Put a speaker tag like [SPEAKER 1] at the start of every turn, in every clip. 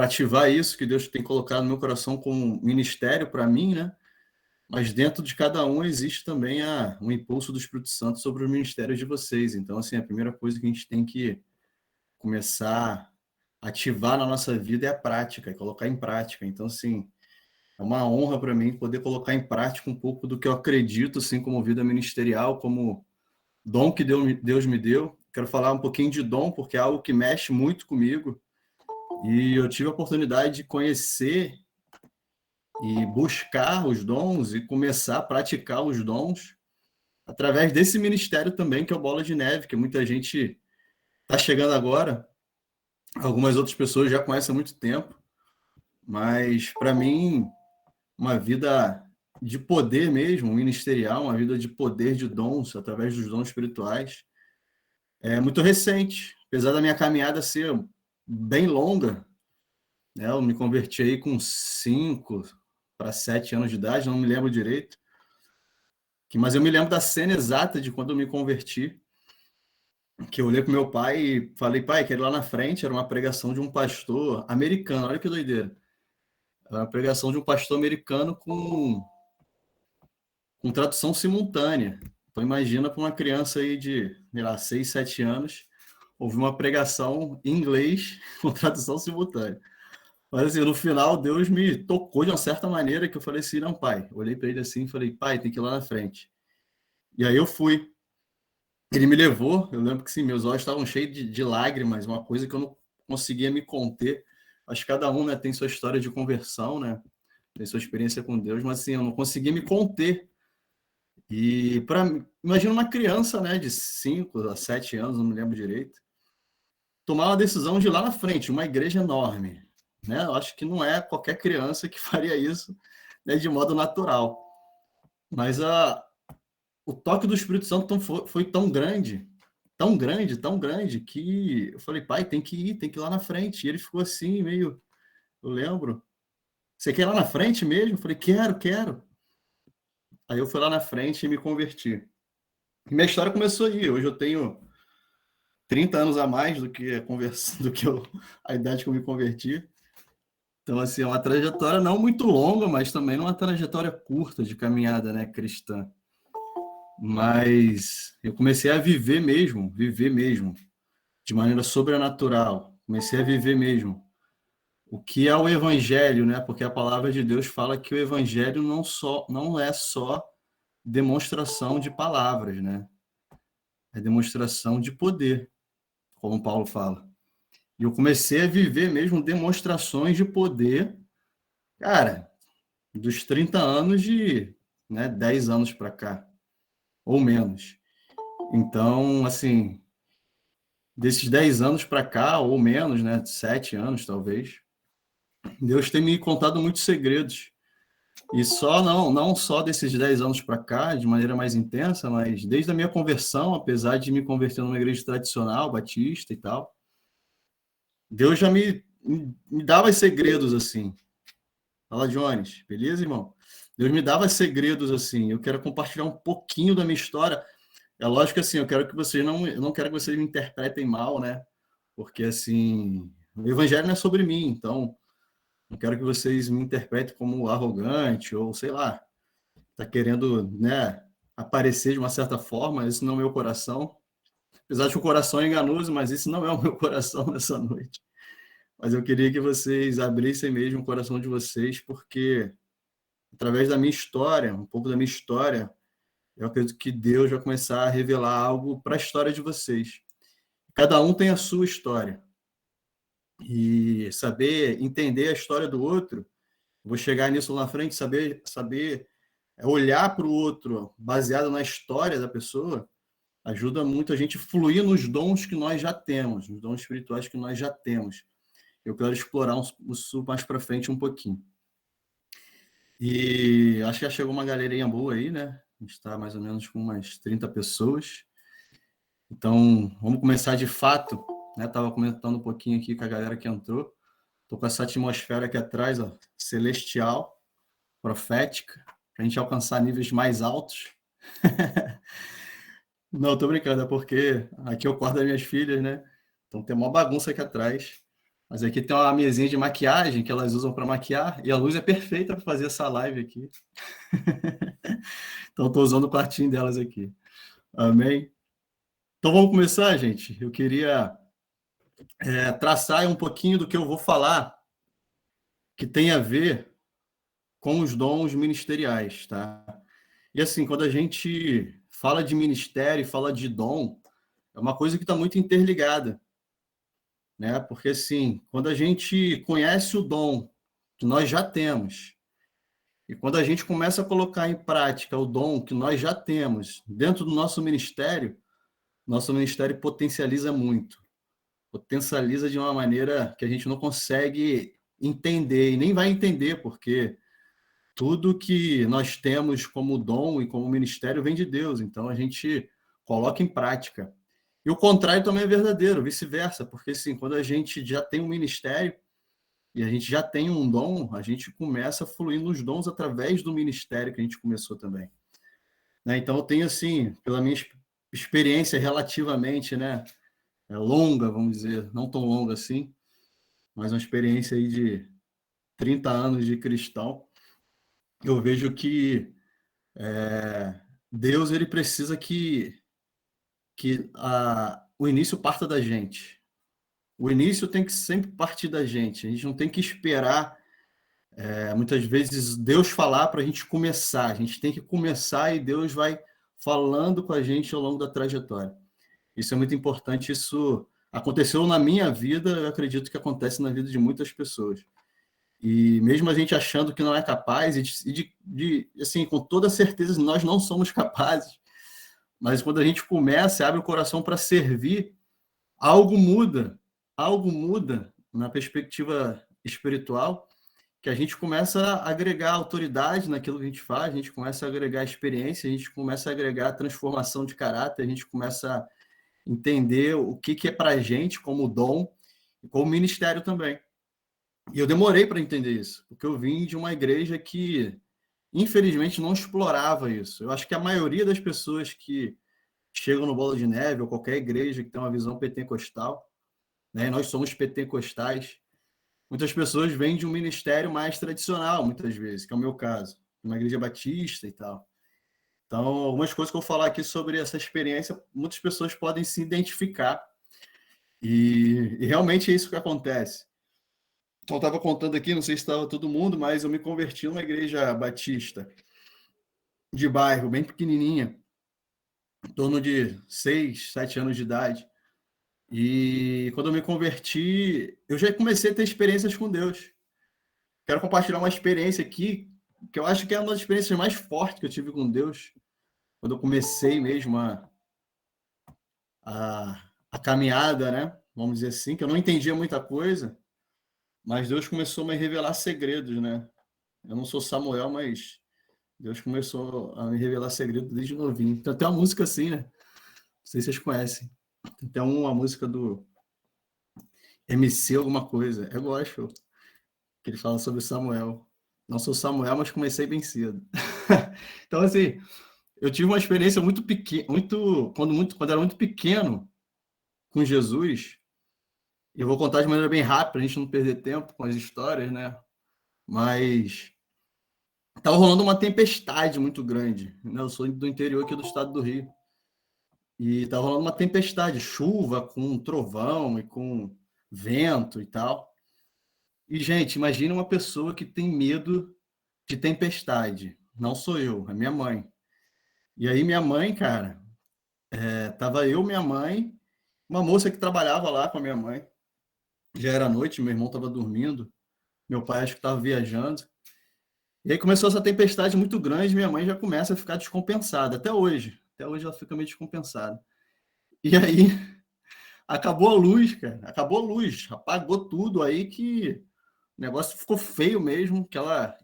[SPEAKER 1] para ativar isso que Deus tem colocado no meu coração como ministério para mim, né? Mas dentro de cada um existe também um impulso do Espírito Santo sobre os ministérios de vocês. Então, assim, a primeira coisa que a gente tem que começar a ativar na nossa vida é a prática, é colocar em prática. Então, assim, é uma honra para mim poder colocar em prática um pouco do que eu acredito, assim, como vida ministerial, como dom que Deus me deu. Quero falar um pouquinho de dom, porque é algo que mexe muito comigo. E eu tive a oportunidade de conhecer e buscar os dons e começar a praticar os dons através desse ministério também, que é o Bola de Neve, que muita gente está chegando agora. Algumas outras pessoas já conhecem há muito tempo. Mas, para mim, uma vida de poder mesmo, ministerial, uma vida de poder, de dons, através dos dons espirituais, é muito recente. Apesar da minha caminhada ser bem longa, né? Eu me converti aí com 5 para 7 anos de idade, não me lembro direito. Mas eu me lembro da cena exata de quando eu me converti, que eu olhei para meu pai e falei, pai, que lá na frente era uma pregação de um pastor americano, olha que doideira. Era uma pregação de um pastor americano com tradução simultânea. Então imagina para uma criança aí de, sei lá, 6, 7 anos, ouvir uma pregação em inglês com tradução simultânea. Mas assim, no final, Deus me tocou de uma certa maneira que eu falei assim, não, pai. Olhei para ele assim e falei, pai, tem que ir lá na frente. E aí eu fui. Ele me levou, eu lembro que sim, meus olhos estavam cheios de lágrimas, uma coisa que eu não conseguia me conter. Acho que cada um, né, tem sua história de conversão, né? Tem sua experiência com Deus, mas assim, eu não conseguia me conter. E imagina uma criança, né, de 5 a 7 anos, não me lembro direito, tomar uma decisão de ir lá na frente, uma igreja enorme, né? Eu acho que não é qualquer criança que faria isso, né, de modo natural. Mas o toque do Espírito Santo foi tão grande, tão grande, que eu falei, pai, tem que ir lá na frente. E ele ficou assim, meio, eu lembro, você quer ir lá na frente mesmo? Eu falei, quero, quero. Aí eu fui lá na frente e me converti. E minha história começou aí. Hoje eu tenho 30 anos a mais a idade que eu me converti. Então, assim, é uma trajetória não muito longa, mas também não uma trajetória curta de caminhada, né, cristã. Mas eu comecei a viver mesmo, de maneira sobrenatural. Comecei a viver mesmo o que é o evangelho, né? Porque a palavra de Deus fala que o evangelho não é só demonstração de palavras, né? É demonstração de poder, como Paulo fala. E eu comecei a viver mesmo demonstrações de poder, cara, dos 30 anos né, 10 anos para cá, ou menos. Então, assim, desses 10 anos para cá, ou menos, né, 7 anos talvez, Deus tem me contado muitos segredos. E não só desses 10 anos para cá, de maneira mais intensa, mas desde a minha conversão, apesar de me converter numa igreja tradicional, batista e tal, Deus já me dava segredos assim. Fala, Jones, beleza, irmão? Deus me dava segredos assim. Eu quero compartilhar um pouquinho da minha história. É lógico que assim, eu não quero que vocês me interpretem mal, né? Porque assim, o evangelho não é sobre mim, então não quero que vocês me interpretem como arrogante ou sei lá, tá querendo, né, aparecer de uma certa forma. Isso não é o meu coração. Apesar de que o coração é enganoso, mas isso não é o meu coração nessa noite. Mas eu queria que vocês abrissem mesmo o coração de vocês, porque através da minha história, um pouco da minha história, eu acredito que Deus vai começar a revelar algo para a história de vocês. Cada um tem a sua história. E saber entender a história do outro, vou chegar nisso lá na frente, saber olhar para o outro baseado na história da pessoa, ajuda muito a gente fluir nos dons que nós já temos, nos dons espirituais que nós já temos. Eu quero explorar isso mais para frente um pouquinho. E acho que já chegou uma galerinha boa aí, né? A gente está mais ou menos com umas 30 pessoas. Então, vamos começar de fato. Né? Estava comentando um pouquinho aqui com a galera que entrou. Estou com essa atmosfera aqui atrás, ó, celestial, profética, para a gente alcançar níveis mais altos. Não, tô brincando, é porque aqui eu quarto das minhas filhas, né? Então tem uma bagunça aqui atrás. Mas aqui tem uma mesinha de maquiagem que elas usam para maquiar e a luz é perfeita para fazer essa live aqui. Então, estou usando o quartinho delas aqui. Amém? Então, vamos começar, gente. Eu queria traçar um pouquinho do que eu vou falar, que tem a ver com os dons ministeriais, tá? E assim, quando a gente fala de ministério, fala de dom, é uma coisa que está muito interligada, né? Porque assim, quando a gente conhece o dom que nós já temos, e quando a gente começa a colocar em prática o dom que nós já temos dentro do nosso ministério potencializa muito. Potencializa de uma maneira que a gente não consegue entender, e nem vai entender, porque tudo que nós temos como dom e como ministério vem de Deus, então a gente coloca em prática. E o contrário também é verdadeiro, vice-versa, porque assim, quando a gente já tem um ministério e a gente já tem um dom, a gente começa a fluir nos dons através do ministério que a gente começou também. Né? Então eu tenho assim, pela minha experiência relativamente, né, longa, vamos dizer, não tão longa assim, mas uma experiência aí de 30 anos de cristão, eu vejo que Deus ele precisa que o início parta da gente. O início tem que sempre partir da gente. A gente não tem que esperar, muitas vezes, Deus falar para a gente começar. A gente tem que começar e Deus vai falando com a gente ao longo da trajetória. Isso é muito importante. Isso aconteceu na minha vida, eu acredito que acontece na vida de muitas pessoas. E mesmo a gente achando que não é capaz, assim, com toda certeza nós não somos capazes, mas quando a gente começa, abre o coração para servir, algo muda na perspectiva espiritual, que a gente começa a agregar autoridade naquilo que a gente faz, a gente começa a agregar experiência, a gente começa a agregar transformação de caráter, a gente começa a entender o que é para a gente como dom e como ministério também. E eu demorei para entender isso, porque eu vim de uma igreja que, infelizmente, não explorava isso. Eu acho que a maioria das pessoas que chegam no Bola de Neve ou qualquer igreja que tem uma visão pentecostal, né? Nós somos pentecostais. Muitas pessoas vêm de um ministério mais tradicional, muitas vezes, que é o meu caso, uma igreja batista e tal. Então, algumas coisas que eu vou falar aqui sobre essa experiência, muitas pessoas podem se identificar. E realmente é isso que acontece. Então, eu estava contando aqui, não sei se estava todo mundo, mas eu me converti numa igreja batista de bairro, bem pequenininha, em torno de 6, 7 anos de idade. E quando eu me converti, eu já comecei a ter experiências com Deus. Quero compartilhar uma experiência aqui, que eu acho que é uma das experiências mais fortes que eu tive com Deus, quando eu comecei mesmo a caminhada, né? Vamos dizer assim, que eu não entendia muita coisa, mas Deus começou a me revelar segredos, né? Eu não sou Samuel, mas Deus começou a me revelar segredos desde novinho. Tem até uma música assim, né? Não sei se vocês conhecem. Tem até uma música do MC alguma coisa. É gospel, que ele fala sobre Samuel. Não sou Samuel, mas comecei bem cedo. Então, assim, eu tive uma experiência muito pequena, quando era muito pequeno com Jesus. Eu vou contar de maneira bem rápida, para a gente não perder tempo com as histórias, né? Mas estava rolando uma tempestade muito grande, né? Eu sou do interior aqui do estado do Rio. E estava rolando uma tempestade, chuva com trovão e com vento e tal. E, gente, imagina uma pessoa que tem medo de tempestade. Não sou eu, é minha mãe. E aí minha mãe, cara, tava eu, minha mãe, uma moça que trabalhava lá com a minha mãe. Já era noite, meu irmão estava dormindo, meu pai acho que estava viajando. E aí começou essa tempestade muito grande, minha mãe já começa a ficar descompensada, até hoje. Até hoje ela fica meio descompensada. E aí acabou a luz, cara. Acabou a luz, apagou tudo aí que o negócio ficou feio mesmo,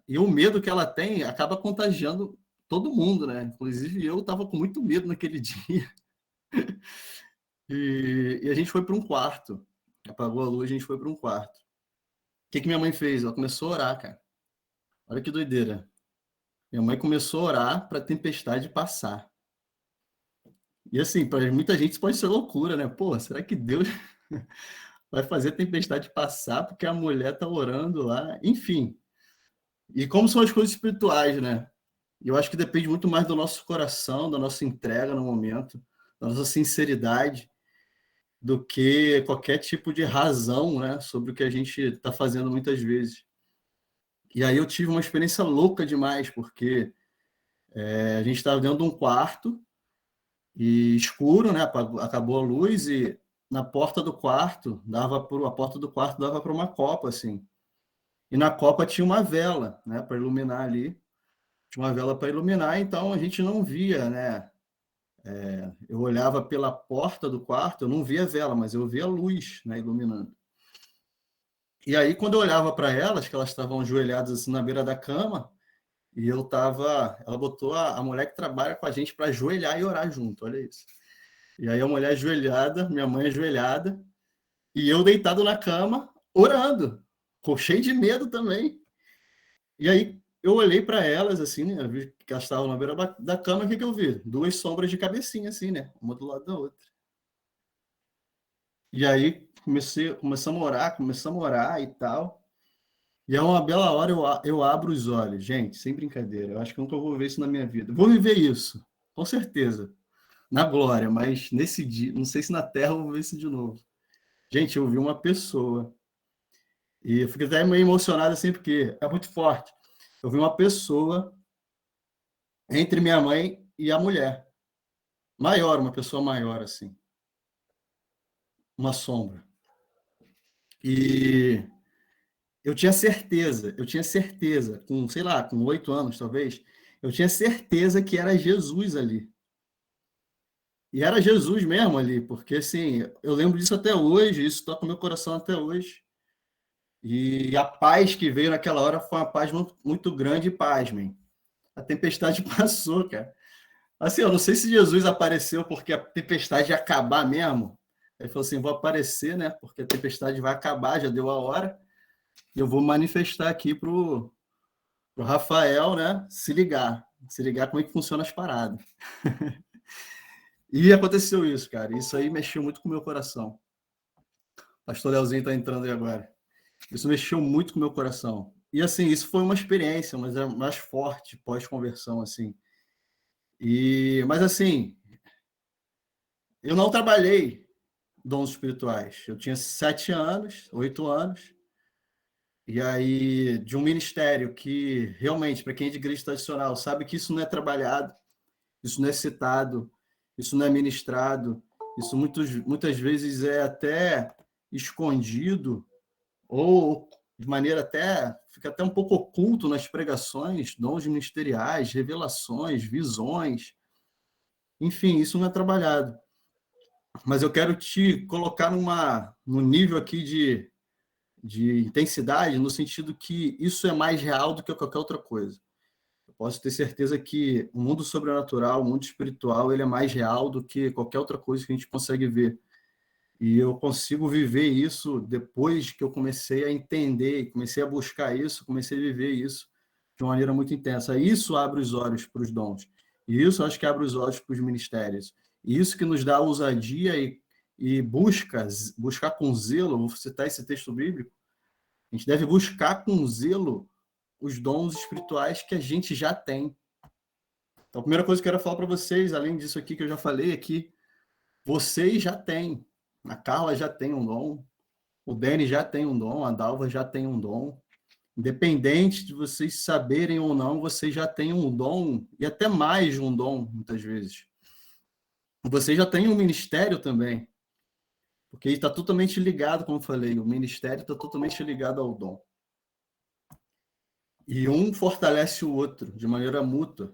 [SPEAKER 1] e o medo que ela tem acaba contagiando todo mundo, né? Inclusive eu estava com muito medo naquele dia. E a gente foi para um quarto. Apagou a luz, a gente foi para um quarto. O que minha mãe fez? Ela começou a orar, cara. Olha que doideira. Minha mãe começou a orar para a tempestade passar. E assim, para muita gente isso pode ser loucura, né? Pô, será que Deus vai fazer a tempestade passar porque a mulher está orando lá, enfim. E como são as coisas espirituais, né? Eu acho que depende muito mais do nosso coração, da nossa entrega no momento, da nossa sinceridade, do que qualquer tipo de razão, né, sobre o que a gente está fazendo muitas vezes. E aí eu tive uma experiência louca demais, porque a gente estava dentro de um quarto e escuro, né, acabou a luz e na porta do quarto a porta do quarto dava para uma copa assim. E na copa tinha uma vela, né, para iluminar ali. Tinha uma vela para iluminar, então a gente não via, né? Eu olhava pela porta do quarto, eu não via a vela, mas eu via a luz, né, iluminando. E aí, quando eu olhava para elas, que elas estavam ajoelhadas assim na beira da cama, e eu tava. Ela botou a mulher que trabalha com a gente para ajoelhar e orar junto, olha isso. E aí a mulher ajoelhada, minha mãe ajoelhada, e eu deitado na cama, orando, cheio de medo também. E aí eu olhei para elas, assim, né? Eu vi que elas estavam na beira da cama, o que eu vi? Duas sombras de cabecinha, assim, né? Uma do lado da outra. E aí começamos a orar e tal. E a uma bela hora eu abro os olhos, gente, sem brincadeira. Eu acho que eu nunca vou ver isso na minha vida. Vou viver isso, com certeza, na glória, mas nesse dia, não sei se na terra eu vou ver isso de novo. Gente, eu vi uma pessoa, e eu fico até meio emocionado assim, porque é muito forte. Eu vi uma pessoa entre minha mãe e a mulher, maior, uma pessoa maior, assim, uma sombra. E eu tinha certeza, com, sei lá, com 8 anos talvez, eu tinha certeza que era Jesus ali. E era Jesus mesmo ali, porque assim, eu lembro disso até hoje, isso toca no meu coração até hoje. E a paz que veio naquela hora foi uma paz muito, muito grande e pasmem. A tempestade passou, cara. Assim, eu não sei se Jesus apareceu porque a tempestade ia acabar mesmo. Ele falou assim: vou aparecer, né? Porque a tempestade vai acabar, já deu a hora. E eu vou manifestar aqui pro Rafael, né? Se ligar como é que funciona as paradas. E aconteceu isso, cara. Isso aí mexeu muito com o meu coração. O pastor Leozinho está entrando aí agora. Isso mexeu muito com o meu coração. E assim, isso foi uma experiência, mas é mais forte pós-conversão, assim. Mas assim, eu não trabalhei dons espirituais. Eu tinha 7 anos, 8 anos, e aí de um ministério que realmente, para quem é de igreja tradicional, sabe que isso não é trabalhado, isso não é citado, isso não é ministrado, isso muitas vezes é até escondido ou de maneira até, fica até um pouco oculto nas pregações, dons ministeriais, revelações, visões, enfim, isso não é trabalhado. Mas eu quero te colocar num nível aqui de intensidade, no sentido que isso é mais real do que qualquer outra coisa. Eu posso ter certeza que o mundo sobrenatural, o mundo espiritual, ele é mais real do que qualquer outra coisa que a gente consegue ver. E eu consigo viver isso depois que eu comecei a entender, comecei a buscar isso, comecei a viver isso de uma maneira muito intensa. Isso abre os olhos para os dons. E isso acho que abre os olhos para os ministérios. E isso que nos dá ousadia e buscar com zelo, vou citar esse texto bíblico, a gente deve buscar com zelo os dons espirituais que a gente já tem. Então, a primeira coisa que eu quero falar para vocês, além disso aqui que eu já falei, é que vocês já têm. A Carla já tem um dom, o Dani já tem um dom, a Dalva já tem um dom. Independente de vocês saberem ou não, vocês já têm um dom, e até mais de um dom, muitas vezes. Vocês já têm um ministério também, porque está totalmente ligado, como eu falei, o ministério está totalmente ligado ao dom. E um fortalece o outro de maneira mútua.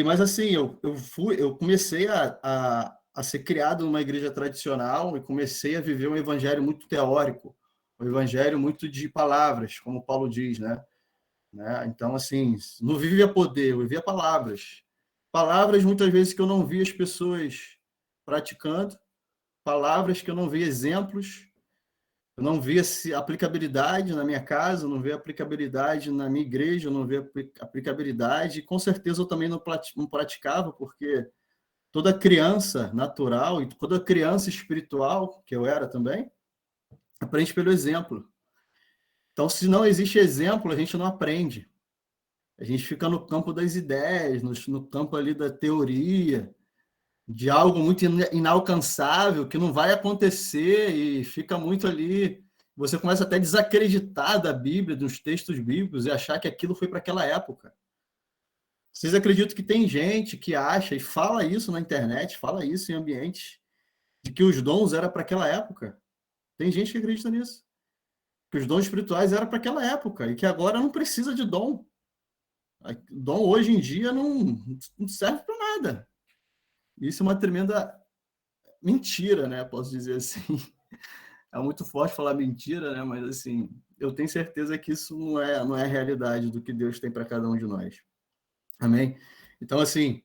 [SPEAKER 1] Mas assim, eu comecei a ser criado numa igreja tradicional e comecei a viver um evangelho muito teórico, um evangelho muito de palavras, como Paulo diz, né? Então, assim, não vivia poder, eu vivia palavras. Palavras, muitas vezes, que eu não via as pessoas praticando, palavras que eu não via exemplos, eu não via aplicabilidade na minha casa, eu não via aplicabilidade na minha igreja, eu não via aplicabilidade, e com certeza eu também não praticava, porque toda criança natural e toda criança espiritual, que eu era também, Aprende pelo exemplo. Então, se não existe exemplo, a gente não aprende. A gente fica no campo das ideias, no campo ali da teoria, de algo muito inalcançável, que não vai acontecer e fica muito ali. Você começa até a desacreditar da Bíblia, dos textos bíblicos, e achar que aquilo foi para aquela época. Vocês acreditam que tem gente que acha e fala isso na internet, fala isso em ambientes, de que os dons eram para aquela época? Tem gente que acredita nisso. Que os dons espirituais eram para aquela época e que agora não precisa de dom. Dom hoje em dia não serve para nada. Isso é uma tremenda mentira, né? Posso dizer assim. É muito forte falar mentira, né? Mas assim, eu tenho certeza que isso não é a realidade do que Deus tem para cada um de nós. Amém? Então, assim,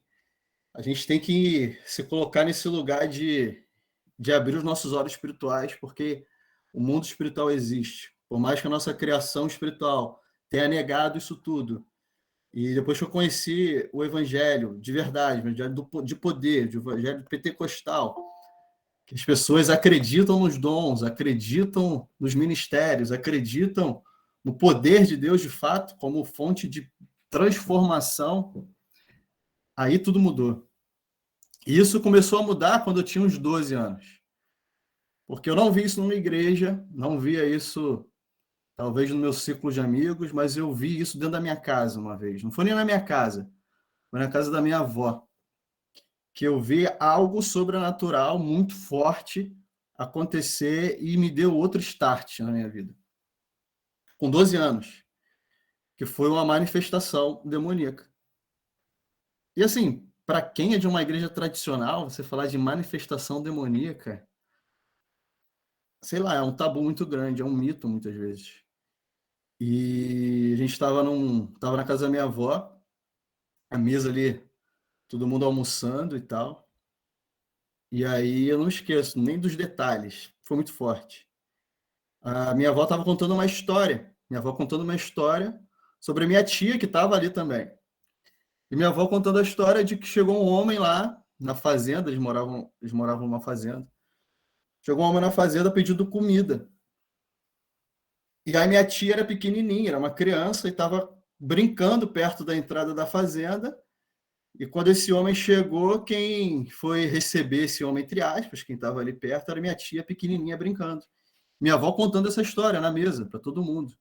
[SPEAKER 1] a gente tem que se colocar nesse lugar de abrir os nossos olhos espirituais, porque o mundo espiritual existe. Por mais que a nossa criação espiritual tenha negado isso tudo, e depois que eu conheci o evangelho de verdade, o evangelho de poder, o evangelho pentecostal, que as pessoas acreditam nos dons, acreditam nos ministérios, acreditam no poder de Deus de fato como fonte de transformação, aí tudo mudou. E isso começou a mudar quando eu tinha uns 12 anos. Porque eu não vi isso numa igreja, não via isso talvez no meu círculo de amigos, mas eu vi isso dentro da minha casa uma vez. Não foi nem na minha casa, foi na casa da minha avó, que eu vi algo sobrenatural muito forte acontecer e me deu outro start na minha vida. Com 12 anos, que foi uma manifestação demoníaca. E assim, para quem é de uma igreja tradicional, você falar de manifestação demoníaca, sei lá, é um tabu muito grande, é um mito muitas vezes. E a gente estava na casa da minha avó, a mesa ali, todo mundo almoçando e tal. E aí eu não esqueço nem dos detalhes, foi muito forte. A minha avó estava contando uma história, minha avó contando uma história sobre a minha tia que estava ali também. E minha avó contando a história de que chegou um homem lá na fazenda, eles moravam numa fazenda. Chegou um homem na fazenda pedindo comida. E aí minha tia era pequenininha, era uma criança e estava brincando perto da entrada da fazenda. E quando esse homem chegou, quem foi receber esse homem, entre aspas, quem estava ali perto, era minha tia pequenininha brincando. Minha avó contando essa história na mesa para todo mundo.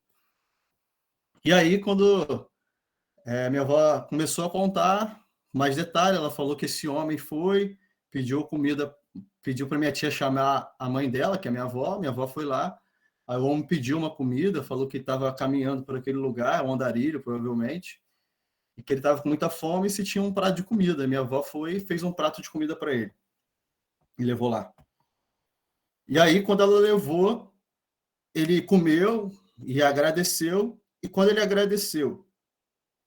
[SPEAKER 1] E aí, quando minha avó começou a contar mais detalhes, ela falou que esse homem foi, pediu comida, pediu para minha tia chamar a mãe dela, que é minha avó foi lá. Aí o homem pediu uma comida, falou que estava caminhando por aquele lugar, um andarilho, provavelmente, e que ele estava com muita fome e se tinha um prato de comida. Minha avó foi e fez um prato de comida para ele e levou lá. E aí, quando ela levou, ele comeu e agradeceu. E quando ele agradeceu,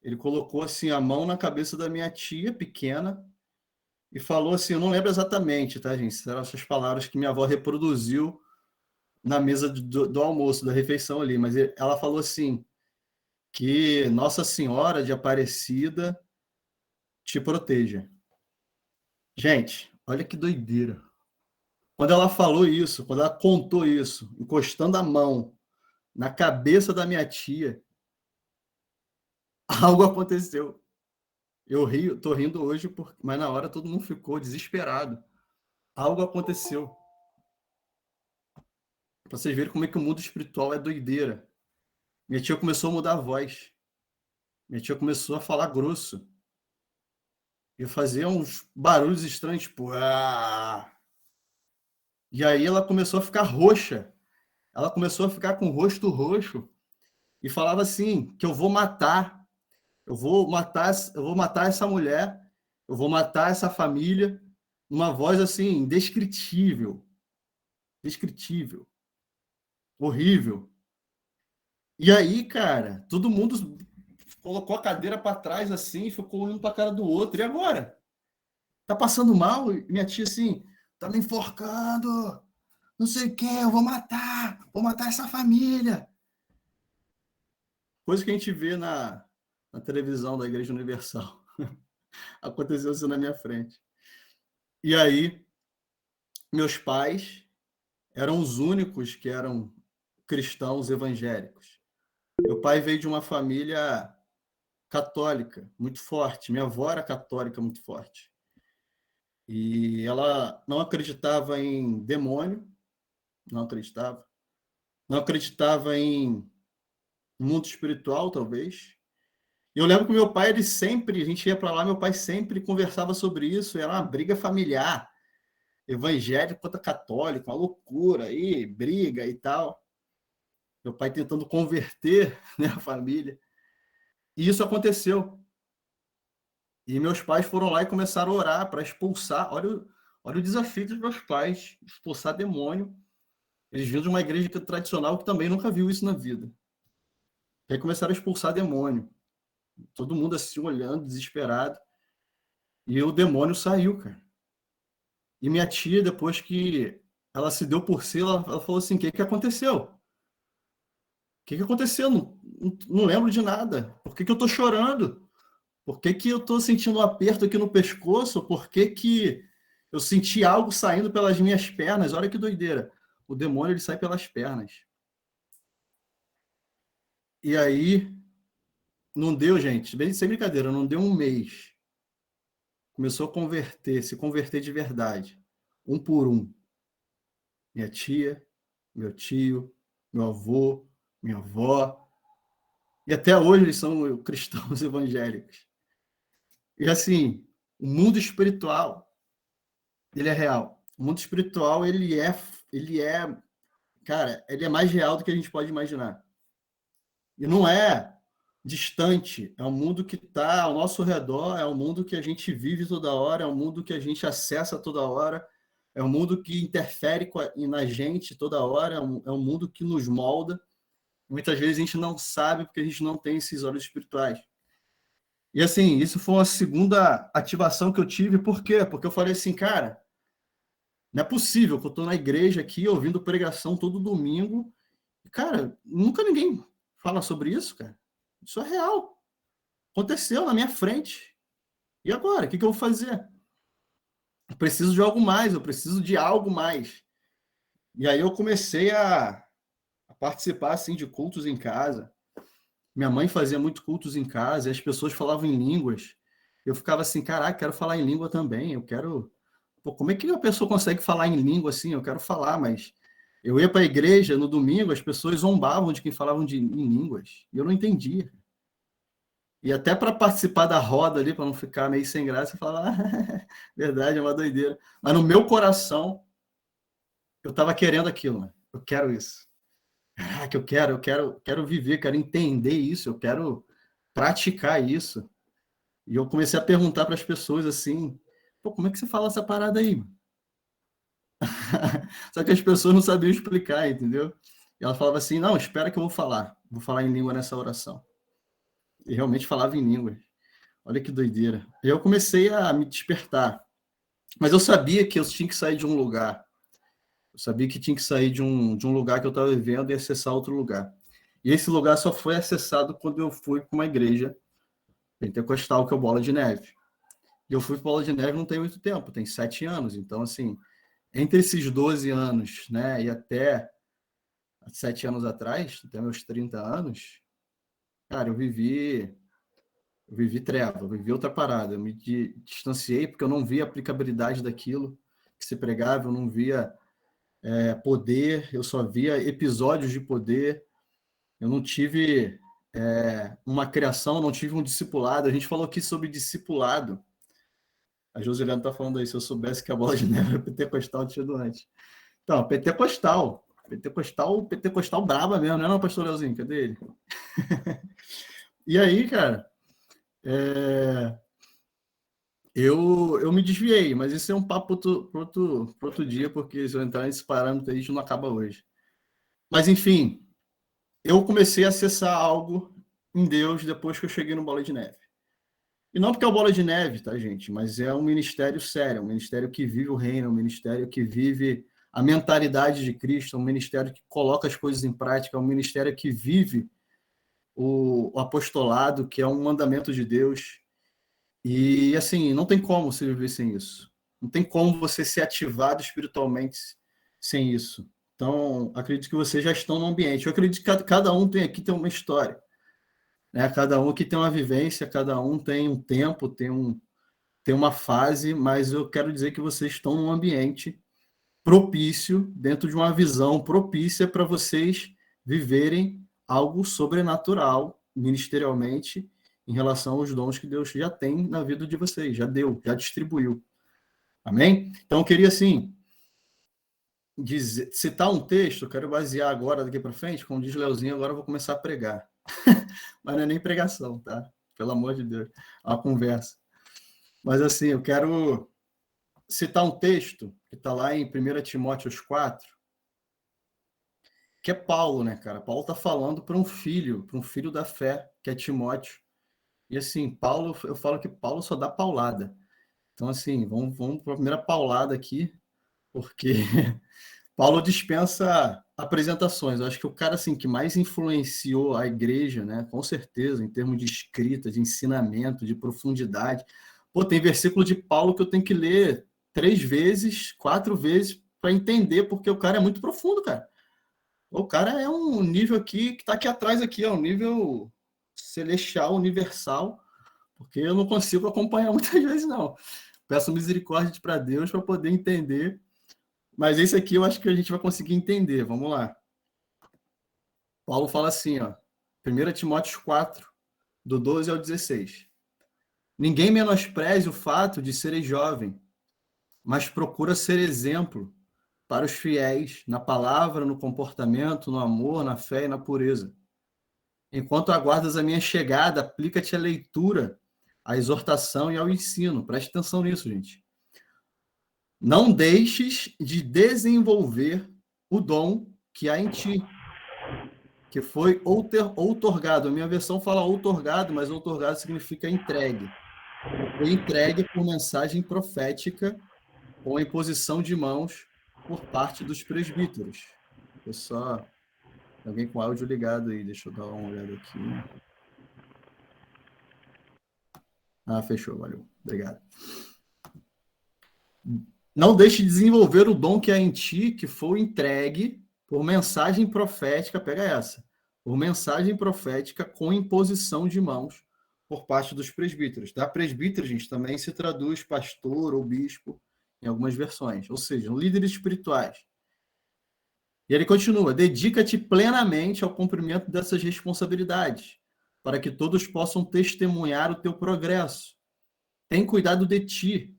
[SPEAKER 1] ele colocou assim a mão na cabeça da minha tia pequena e falou assim, eu não lembro exatamente, tá, gente? Eram essas palavras que minha avó reproduziu na mesa do almoço, da refeição ali, mas ela falou assim, que Nossa Senhora de Aparecida te proteja. Gente, olha que doideira. Quando ela falou isso, quando ela contou isso, encostando a mão na cabeça da minha tia, algo aconteceu. Eu rio, tô rindo hoje, mas na hora todo mundo ficou desesperado. Algo aconteceu. Para vocês verem como é que o mundo espiritual é doideira. Minha tia começou a mudar a voz. Minha tia começou a falar grosso. E fazer uns barulhos estranhos, tipo... Ah! E aí ela começou a ficar roxa. Ela começou a ficar com o rosto roxo. E falava assim, que eu vou matar. Eu vou matar essa mulher. Eu vou matar essa família. Uma voz assim, indescritível. Descritível. Horrível. E aí, cara, todo mundo colocou a cadeira para trás assim, e ficou olhando para a cara do outro. E agora? Tá passando mal? E minha tia assim, tá me enforcando, não sei o que, eu vou matar essa família. Coisa que a gente vê na televisão da Igreja Universal. Aconteceu isso na minha frente. E aí, meus pais eram os únicos que eram cristãos evangélicos. Meu pai veio de uma família católica muito forte. Minha avó era católica muito forte. E ela não acreditava em demônio, não acreditava. Não acreditava em mundo espiritual, talvez. E eu lembro que meu pai, ele sempre, a gente ia para lá, meu pai sempre conversava sobre isso, era uma briga familiar, evangélico contra católico, uma loucura, aí briga e tal. Meu pai tentando converter, né, a família. E isso aconteceu. E meus pais foram lá e começaram a orar para expulsar. Olha o desafio dos meus pais, expulsar demônio. Eles vinham de uma igreja tradicional que também nunca viu isso na vida. E aí começaram a expulsar demônio. Todo mundo assim olhando, desesperado. E o demônio saiu, cara. E minha tia, depois que ela se deu por si, ela falou assim: o que aconteceu? O que aconteceu? Não lembro de nada. Por que eu tô chorando? Por que eu tô sentindo um aperto aqui no pescoço? Por que eu senti algo saindo pelas minhas pernas? Olha que doideira. O demônio, ele sai pelas pernas. E aí, não deu, gente, bem sem brincadeira, não deu um mês. Começou a se converter de verdade, um por um. Minha tia, meu tio, meu avô, minha avó. E até hoje eles são cristãos evangélicos. E assim, o mundo espiritual, ele é real. O mundo espiritual, cara, ele é mais real do que a gente pode imaginar. E não é distante, é um mundo que está ao nosso redor, é um mundo que a gente vive toda hora, é um mundo que a gente acessa toda hora, é um mundo que interfere na gente toda hora, é um mundo que nos molda. Muitas vezes a gente não sabe porque a gente não tem esses olhos espirituais. E assim, isso foi uma segunda ativação que eu tive, por quê? Porque eu falei assim, cara, não é possível que eu estou na igreja aqui ouvindo pregação todo domingo. Cara, nunca ninguém fala sobre isso, cara. Isso é real. Aconteceu na minha frente. E agora? O que eu vou fazer? Eu preciso de algo mais, eu preciso de algo mais. E aí eu comecei a participar assim, de cultos em casa. Minha mãe fazia muito cultos em casa e as pessoas falavam em línguas. Eu ficava assim, caraca, quero falar em língua também. Eu quero. Pô, como é que a pessoa consegue falar em língua assim? Eu quero falar, mas eu ia para a igreja no domingo, as pessoas zombavam de quem falavam em línguas. E eu não entendia. E até para participar da roda ali, para não ficar meio sem graça, eu falava, verdade, é uma doideira. Mas no meu coração, eu estava querendo aquilo, né? Eu quero isso. Caraca, quero viver, quero entender isso, eu quero praticar isso. E eu comecei a perguntar para as pessoas assim, pô, como é que você fala essa parada aí? Só que as pessoas não sabiam explicar, entendeu? E ela falava assim, não, espera que eu vou falar em língua nessa oração. E realmente falava em língua. Olha que doideira. E eu comecei a me despertar. Mas eu sabia que eu tinha que sair de um lugar. Eu sabia que tinha que sair de um lugar que eu estava vivendo e acessar outro lugar. E esse lugar só foi acessado quando eu fui para uma igreja pentecostal, que é o Bola de Neve. E eu fui para Bola de Neve não tem muito tempo, tem 7 anos. Então, assim, entre esses 12 anos, né, e até 7 anos atrás, até meus 30 anos, cara, eu vivi treva, eu vivi outra parada. Eu me distanciei porque eu não via a aplicabilidade daquilo que se pregava, eu não via poder, eu só via episódios de poder. Eu não tive uma criação, não tive um discipulado. A gente falou aqui sobre discipulado. A Joseliana está falando aí, se eu soubesse que a bola de neve era pentecostal, eu tinha ido antes. Então, pentecostal braba mesmo, não é não, pastor Leozinho? Cadê ele? E aí, cara, eu me desviei, mas isso é um papo para outro dia, porque se eu entrar nesse parâmetro aí, a gente não acaba hoje. Mas, enfim, eu comecei a acessar algo em Deus depois que eu cheguei no Bola de Neve. E não porque é o Bola de Neve, tá, gente? Mas é um ministério sério, um ministério que vive o reino, um ministério que vive a mentalidade de Cristo, um ministério que coloca as coisas em prática, um ministério que vive o apostolado, que é um mandamento de Deus. E, assim, não tem como você viver sem isso. Não tem como você ser ativado espiritualmente sem isso. Então, acredito que vocês já estão no ambiente. Eu acredito que cada um tem aqui tem uma história, né? Cada um aqui tem uma vivência, cada um tem um tempo, tem uma fase, mas eu quero dizer que vocês estão num ambiente propício, dentro de uma visão propícia para vocês viverem algo sobrenatural, ministerialmente, em relação aos dons que Deus já tem na vida de vocês, já deu, já distribuiu. Amém? Então, eu queria, assim, citar um texto, eu quero basear agora, daqui para frente, como diz Leozinho, agora eu vou começar a pregar. Mas não é nem pregação, tá? Pelo amor de Deus, é uma conversa. Mas, assim, eu quero citar um texto que está lá em 1 Timóteo 4, que é Paulo, né, cara? Paulo está falando para um filho da fé, que é Timóteo. E, assim, Paulo, eu falo que Paulo só dá paulada. Então, assim, vamos para a primeira paulada aqui, porque Paulo dispensa apresentações. Eu acho que o cara assim, que mais influenciou a igreja, né, com certeza, em termos de escrita, de ensinamento, de profundidade. Pô, tem versículo de Paulo que eu tenho que ler 3 vezes, 4 vezes para entender, porque o cara é muito profundo, cara. O cara é um nível aqui que está aqui atrás, aqui, é um nível celestial, universal, porque eu não consigo acompanhar muitas vezes, não. Peço misericórdia para Deus para poder entender. Mas esse aqui eu acho que a gente vai conseguir entender. Vamos lá. Paulo fala assim, ó, 1 Timóteo 4, do 12 ao 16. Ninguém menospreze o fato de seres jovem, mas procura ser exemplo para os fiéis na palavra, no comportamento, no amor, na fé e na pureza. Enquanto aguardas a minha chegada, aplica-te à leitura, à exortação e ao ensino. Preste atenção nisso, gente. Não deixes de desenvolver o dom que há em ti, que foi outorgado. A minha versão fala outorgado, mas outorgado significa entregue. Foi entregue por mensagem profética com a imposição de mãos por parte dos presbíteros. Pessoal, alguém com áudio ligado aí, deixa eu dar uma olhada aqui. Ah, fechou, valeu. Obrigado. Não deixe de desenvolver o dom que há em ti, que foi entregue por mensagem profética, pega essa, por mensagem profética com imposição de mãos por parte dos presbíteros. Tá? Presbítero, gente, também se traduz pastor ou bispo em algumas versões, ou seja, líderes espirituais. E ele continua, dedica-te plenamente ao cumprimento dessas responsabilidades, para que todos possam testemunhar o teu progresso. Tem cuidado de ti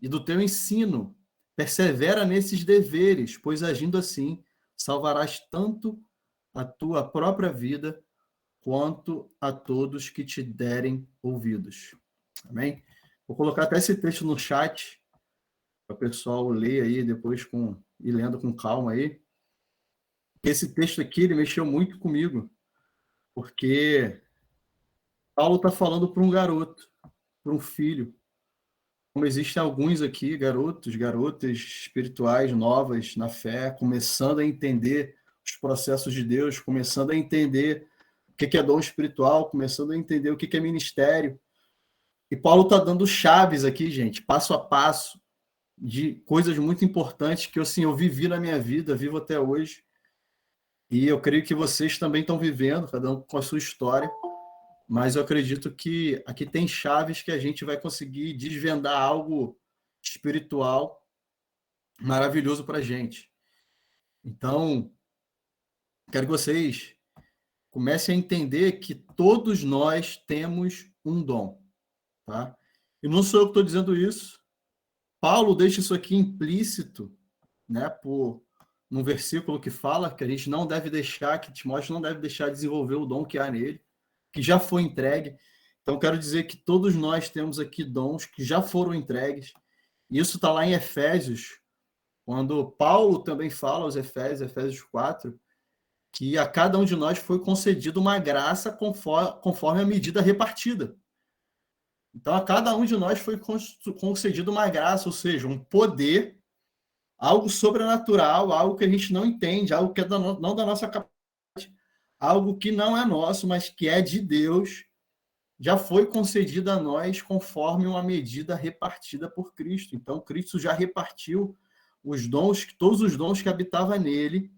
[SPEAKER 1] e do teu ensino. Persevera nesses deveres, pois agindo assim, salvarás tanto a tua própria vida quanto a todos que te derem ouvidos. Amém? Vou colocar até esse texto no chat, para o pessoal ler aí depois e lendo com calma aí. Esse texto aqui, ele mexeu muito comigo, porque Paulo está falando para um garoto, para um filho, como existem alguns aqui, garotos, garotas espirituais novas na fé, começando a entender os processos de Deus, começando a entender o que é dom espiritual, começando a entender o que é ministério. E Paulo está dando chaves aqui, gente, passo a passo, de coisas muito importantes que assim, eu vivi na minha vida, vivo até hoje. E eu creio que vocês também estão vivendo, cada um com a sua história. Mas eu acredito que aqui tem chaves que a gente vai conseguir desvendar algo espiritual maravilhoso para a gente. Então, quero que vocês comecem a entender que todos nós temos um dom. Tá? E não sou eu que estou dizendo isso. Paulo deixa isso aqui implícito, né, num versículo que fala que a gente não deve deixar, que Timóteo não deve deixar de desenvolver o dom que há nele, que já foi entregue. Então, quero dizer que todos nós temos aqui dons que já foram entregues. Isso está lá em Efésios, quando Paulo também fala aos Efésios, Efésios 4, que a cada um de nós foi concedido uma graça conforme a medida repartida. Então, a cada um de nós foi concedido uma graça, ou seja, um poder, algo sobrenatural, algo que a gente não entende, algo que é não da nossa capacidade, algo que não é nosso, mas que é de Deus, já foi concedido a nós conforme uma medida repartida por Cristo. Então, Cristo já repartiu os dons, todos os dons que habitavam nele.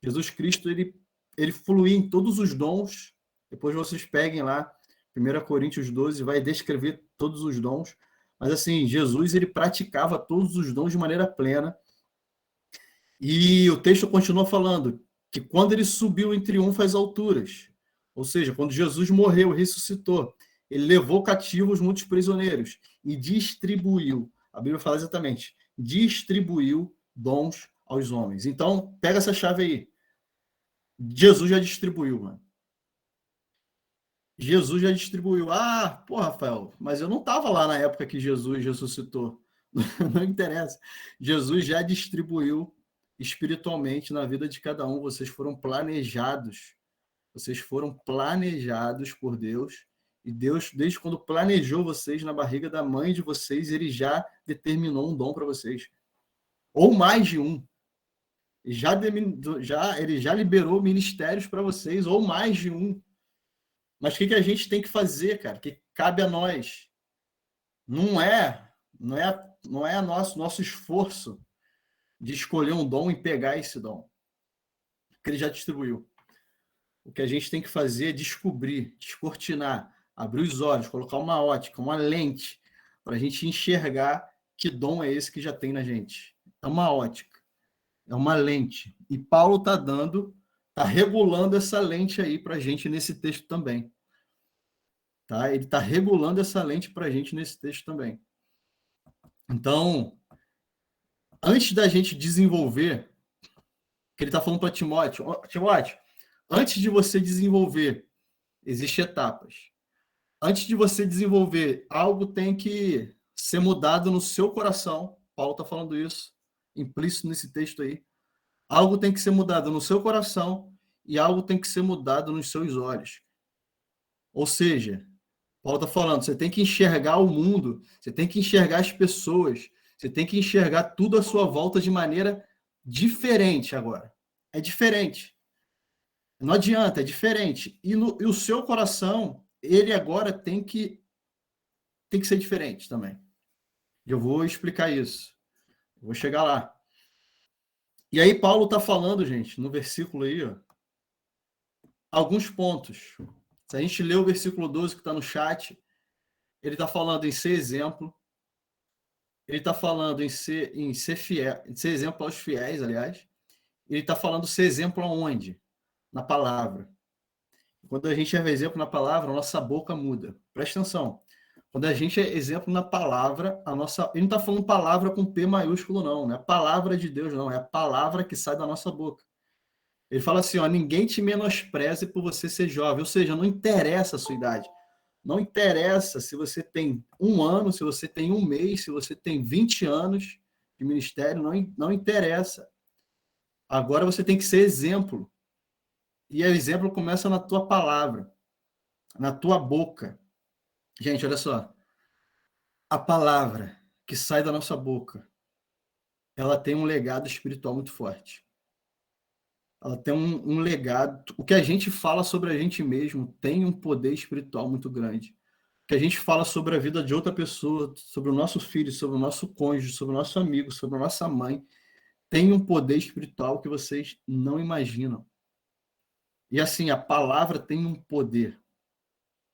[SPEAKER 1] Jesus Cristo, ele fluía em todos os dons. Depois vocês peguem lá, 1 Coríntios 12, vai descrever todos os dons. Mas assim, Jesus, ele praticava todos os dons de maneira plena. E o texto continua falando que quando ele subiu em triunfo às alturas, ou seja, quando Jesus morreu e ressuscitou, ele levou cativos muitos prisioneiros e distribuiu, a Bíblia fala exatamente, distribuiu dons aos homens. Então, pega essa chave aí. Jesus já distribuiu, mano. Jesus já distribuiu. Ah, pô, Rafael, mas eu não estava lá na época que Jesus ressuscitou. Não interessa. Jesus já distribuiu espiritualmente na vida de cada um. Vocês foram planejados. Vocês foram planejados por Deus. E Deus, desde quando planejou vocês na barriga da mãe de vocês, ele já determinou um dom para vocês. Ou mais de um. Ele já liberou ministérios para vocês, ou mais de um. Mas o que a gente tem que fazer, cara? Que cabe a nós. Não é nosso esforço de escolher um dom e pegar esse dom, porque ele já distribuiu. O que a gente tem que fazer é descobrir, descortinar, abrir os olhos, colocar uma ótica, uma lente, para a gente enxergar que dom é esse que já tem na gente. É uma ótica, é uma lente. E Paulo está regulando essa lente aí para a gente nesse texto também. Tá? Ele está regulando essa lente para a gente nesse texto também. Então, antes da gente desenvolver, que ele está falando para Timóteo, antes de você desenvolver, existem etapas. Antes de você desenvolver, algo tem que ser mudado no seu coração. Paulo está falando isso, implícito nesse texto aí. Algo tem que ser mudado no seu coração e algo tem que ser mudado nos seus olhos. Ou seja, Paulo está falando, você tem que enxergar o mundo, você tem que enxergar as pessoas, você tem que enxergar tudo à sua volta de maneira diferente agora. É diferente. Não adianta, é diferente. E o seu coração, ele agora tem que ser diferente também. Eu vou explicar isso. Eu vou chegar lá. E aí Paulo está falando, gente, no versículo aí, ó, alguns pontos. Se a gente ler o versículo 12 que está no chat, ele está falando em ser exemplo. Ele está falando em ser fiel, em ser exemplo aos fiéis, aliás. Ele está falando ser exemplo aonde? Na palavra. Quando a gente é exemplo na palavra, a nossa boca muda. Presta atenção. Quando a gente é exemplo na palavra, a nossa... Ele não está falando palavra com P maiúsculo, não. Não é a palavra de Deus, não. É a palavra que sai da nossa boca. Ele fala assim, ó, ninguém te menospreze por você ser jovem. Ou seja, não interessa a sua idade. Não interessa se você tem 1 ano, se você tem 1 mês, se você tem 20 anos de ministério, não interessa. Agora você tem que ser exemplo. E o exemplo começa na tua palavra, na tua boca. Gente, olha só. A palavra que sai da nossa boca, ela tem um legado espiritual muito forte. Ela tem um legado. O que a gente fala sobre a gente mesmo tem um poder espiritual muito grande. O que a gente fala sobre a vida de outra pessoa, sobre o nosso filho, sobre o nosso cônjuge, sobre o nosso amigo, sobre a nossa mãe, tem um poder espiritual que vocês não imaginam. E assim, a palavra tem um poder.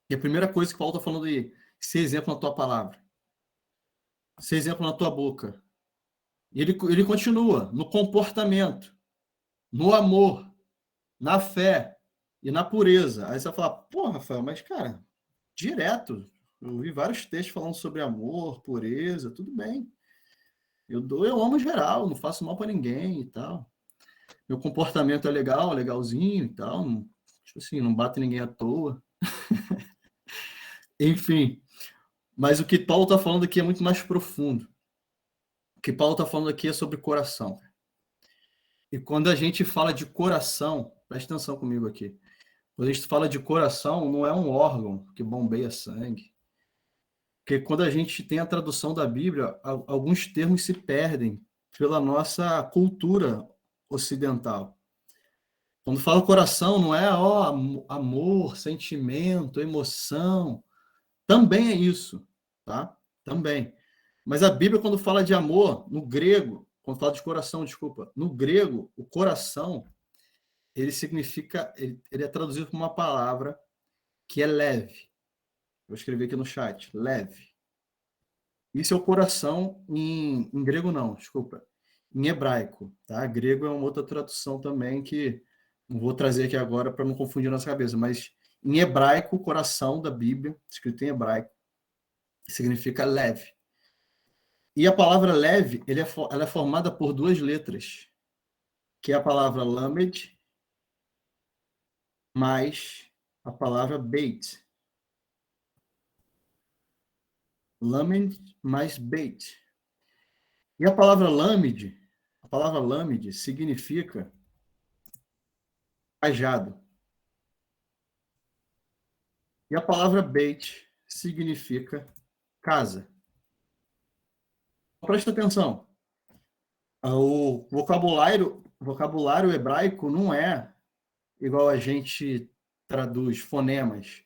[SPEAKER 1] E a primeira coisa que Paulo está falando aí, ser exemplo na tua palavra. Ser exemplo na tua boca. E ele continua, no comportamento, no amor, na fé e na pureza. Aí você vai falar, pô, Rafael, mas cara, direto, eu vi vários textos falando sobre amor, pureza, tudo bem. Eu amo geral, não faço mal para ninguém e tal. Meu comportamento é legal, legalzinho e tal. Não, tipo assim, não bato ninguém à toa. Enfim, mas o que Paulo está falando aqui é muito mais profundo. O que Paulo está falando aqui é sobre coração. E quando a gente fala de coração, presta atenção comigo aqui. Quando a gente fala de coração, não é um órgão que bombeia sangue. Porque quando a gente tem a tradução da Bíblia, alguns termos se perdem pela nossa cultura ocidental. Quando fala coração, não é amor, sentimento, emoção. Também é isso, tá? Também. Mas a Bíblia, quando fala de amor, no grego, quando fala de coração, desculpa, no grego, o coração, ele significa, ele é traduzido por uma palavra que é leve. Vou escrever aqui no chat, leve. Isso é o coração em grego não, desculpa, em hebraico, tá? Grego é uma outra tradução também que não vou trazer aqui agora para não confundir nossa cabeça, mas em hebraico, o coração da Bíblia, escrito em hebraico, significa leve. E a palavra leve, ela é formada por duas letras, que é a palavra lamed mais a palavra beit. Lamed mais beit. E a palavra lamed significa cajado. E a palavra beit significa casa. Presta atenção. O vocabulário hebraico não é igual a gente traduz fonemas.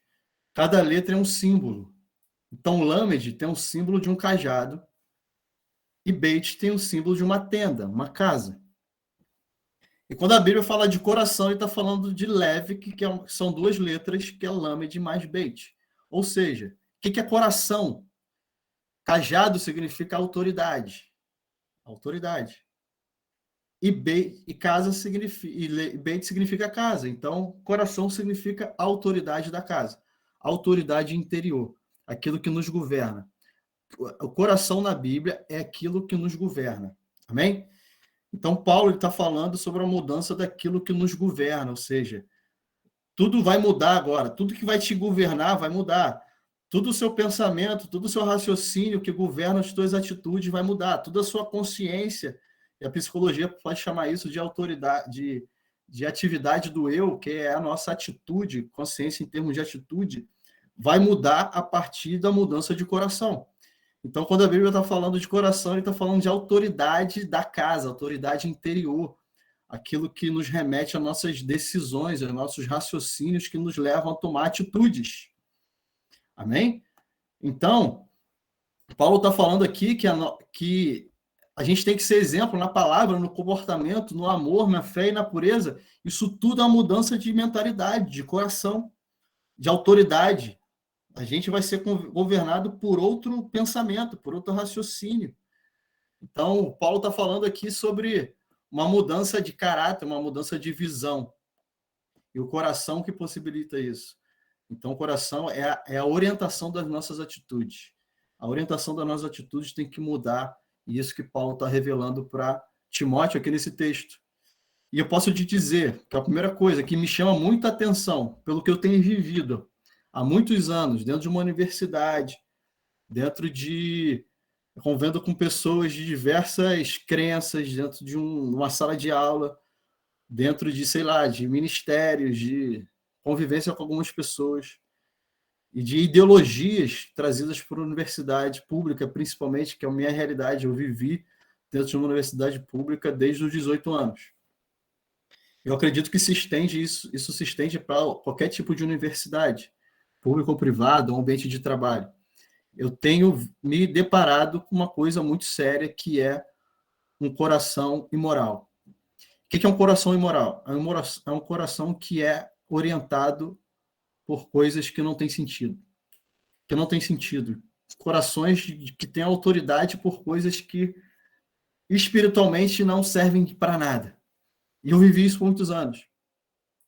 [SPEAKER 1] Cada letra é um símbolo. Então, lamed tem um símbolo de um cajado e beit tem o símbolo de uma tenda, uma casa. E quando a Bíblia fala de coração, ele está falando de leve, que são duas letras, que é lamed mais beit. Ou seja, o que é coração? Cajado significa autoridade. Autoridade. E casa significa, e beit significa casa. Então, coração significa autoridade da casa. Autoridade interior. Aquilo que nos governa. O coração na Bíblia é aquilo que nos governa. Amém? Então, Paulo está falando sobre a mudança daquilo que nos governa, ou seja, tudo vai mudar agora, tudo que vai te governar vai mudar. Todo o seu pensamento, todo o seu raciocínio que governa as suas atitudes vai mudar. Toda a sua consciência, e a psicologia pode chamar isso de autoridade, de atividade do eu, que é a nossa atitude, consciência em termos de atitude, vai mudar a partir da mudança de coração. Então, quando a Bíblia está falando de coração, ele está falando de autoridade da casa, autoridade interior, aquilo que nos remete às nossas decisões, aos nossos raciocínios que nos levam a tomar atitudes. Amém? Então, Paulo está falando aqui que a gente tem que ser exemplo na palavra, no comportamento, no amor, na fé e na pureza. Isso tudo é uma mudança de mentalidade, de coração, de autoridade. A gente vai ser governado por outro pensamento, por outro raciocínio. Então, Paulo está falando aqui sobre uma mudança de caráter, uma mudança de visão. E o coração que possibilita isso. Então, o coração é a orientação das nossas atitudes. A orientação das nossas atitudes tem que mudar. E isso que Paulo está revelando para Timóteo aqui nesse texto. E eu posso te dizer que a primeira coisa que me chama muita atenção, pelo que eu tenho vivido há muitos anos, dentro de uma universidade, convivendo com pessoas de diversas crenças, dentro de uma sala de aula, dentro de, sei lá, de ministérios, de convivência com algumas pessoas, e de ideologias trazidas por universidade pública, principalmente, que é a minha realidade. Eu vivi dentro de uma universidade pública desde os 18 anos. Eu acredito que isso se estende para qualquer tipo de universidade, público ou privado, ou ambiente de trabalho. Eu tenho me deparado com uma coisa muito séria, que é um coração imoral. O que é um coração imoral? É um coração que é orientado por coisas que não têm sentido. Que não tem sentido. Corações que têm autoridade por coisas que espiritualmente não servem para nada. E eu vivi isso por muitos anos.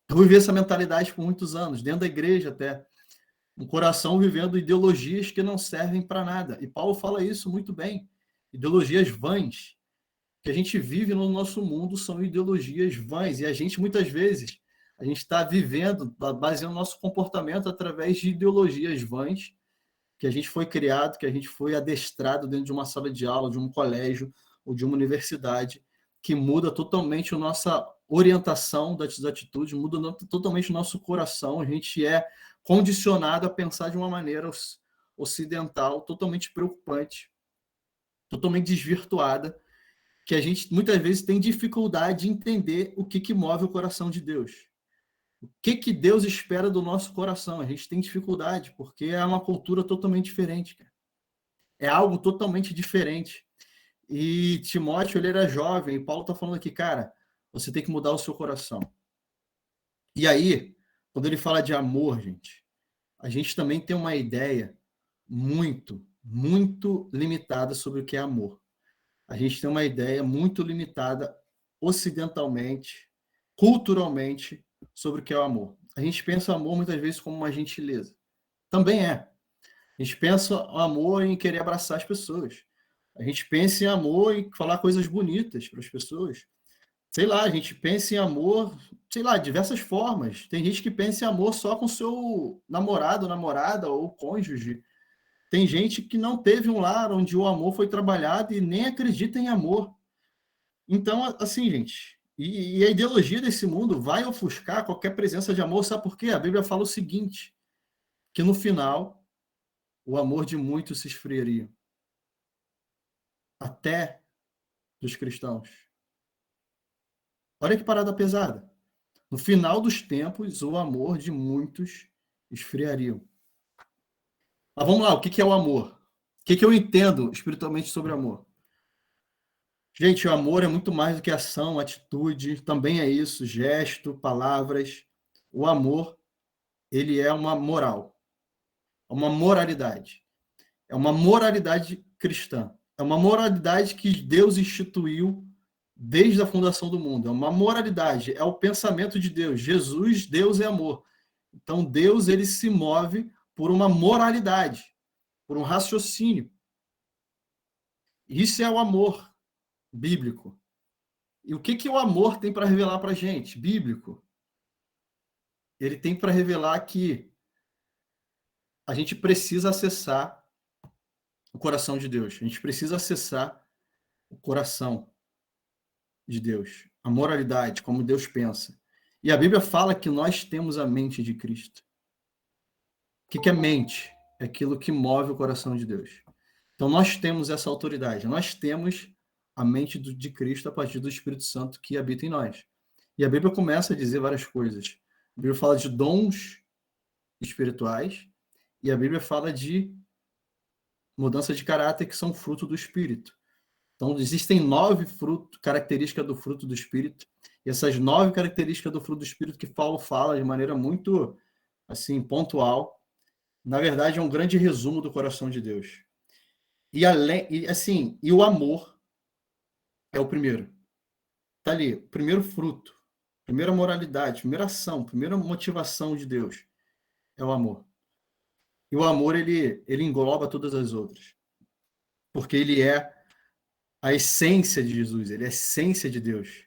[SPEAKER 1] Eu vivi essa mentalidade por muitos anos, dentro da igreja até. Um coração vivendo ideologias que não servem para nada. E Paulo fala isso muito bem. Ideologias vãs. Que a gente vive no nosso mundo são ideologias vãs. E a gente, muitas vezes, a gente está vivendo, baseando nosso comportamento através de ideologias vãs, que a gente foi criado, que a gente foi adestrado dentro de uma sala de aula, de um colégio ou de uma universidade, que muda totalmente a nossa orientação das atitudes, muda totalmente o nosso coração. A gente é condicionado a pensar de uma maneira ocidental, totalmente preocupante, totalmente desvirtuada, que a gente muitas vezes tem dificuldade de entender o que move o coração de Deus. O que Deus espera do nosso coração? A gente tem dificuldade, porque é uma cultura totalmente diferente, cara. É algo totalmente diferente. E Timóteo, ele era jovem, e Paulo está falando aqui, cara, você tem que mudar o seu coração. E aí, quando ele fala de amor, gente, a gente também tem uma ideia muito, muito limitada sobre o que é amor. A gente tem uma ideia muito limitada ocidentalmente, culturalmente, sobre o que é o amor. A gente pensa o amor muitas vezes como uma gentileza. Também é. A gente pensa o amor em querer abraçar as pessoas. A gente pensa em amor em falar coisas bonitas para as pessoas. Sei lá, a gente pensa em amor, sei lá, de diversas formas. Tem gente que pensa em amor só com seu namorado, namorada ou cônjuge. Tem gente que não teve um lar onde o amor foi trabalhado e nem acredita em amor. Então, assim, gente, e a ideologia desse mundo vai ofuscar qualquer presença de amor, sabe por quê? A Bíblia fala o seguinte, que no final, o amor de muitos se esfriaria. Até dos cristãos. Olha que parada pesada. No final dos tempos, o amor de muitos esfriaria. Mas vamos lá, o que é o amor? O que eu entendo espiritualmente sobre amor? Gente, o amor é muito mais do que ação, atitude, também é isso, gesto, palavras. O amor, ele é uma moral, é uma moralidade. É uma moralidade cristã. É uma moralidade que Deus instituiu desde a fundação do mundo. É uma moralidade, é o pensamento de Deus. Jesus, Deus é amor. Então, Deus, ele se move por uma moralidade, por um raciocínio. Isso é o amor bíblico. E o que o amor tem para revelar para a gente, bíblico? Ele tem para revelar que a gente precisa acessar o coração de Deus. A gente precisa acessar o coração de Deus, a moralidade, como Deus pensa. E a Bíblia fala que nós temos a mente de Cristo. O que é mente? É aquilo que move o coração de Deus. Então nós temos essa autoridade, nós temos a mente de Cristo a partir do Espírito Santo que habita em nós. E a Bíblia começa a dizer várias coisas. A Bíblia fala de dons espirituais e a Bíblia fala de mudança de caráter que são fruto do Espírito. Então, existem 9 características do fruto do Espírito, e essas 9 características do fruto do Espírito que Paulo fala de maneira muito assim pontual, na verdade é um grande resumo do coração de Deus. E o amor é o primeiro. Tá ali, o primeiro fruto, primeira moralidade, primeira ação, primeira motivação de Deus é o amor. E o amor ele engloba todas as outras, porque ele é a essência de Jesus, ele é a essência de Deus.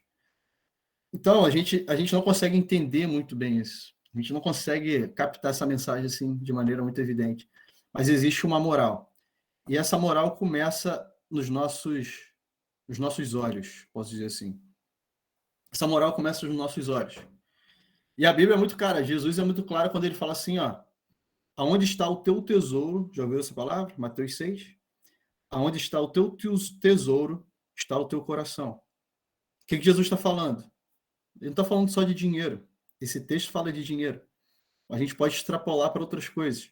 [SPEAKER 1] Então, a gente não consegue entender muito bem isso. A gente não consegue captar essa mensagem assim de maneira muito evidente. Mas existe uma moral. E essa moral começa nos nossos olhos, posso dizer assim. Essa moral começa nos nossos olhos. E a Bíblia é muito clara, Jesus é muito claro quando ele fala assim, ó, aonde está o teu tesouro, já ouviu essa palavra? Mateus 6. Aonde está o teu tesouro, está o teu coração. O que Jesus está falando? Ele não está falando só de dinheiro. Esse texto fala de dinheiro. A gente pode extrapolar para outras coisas.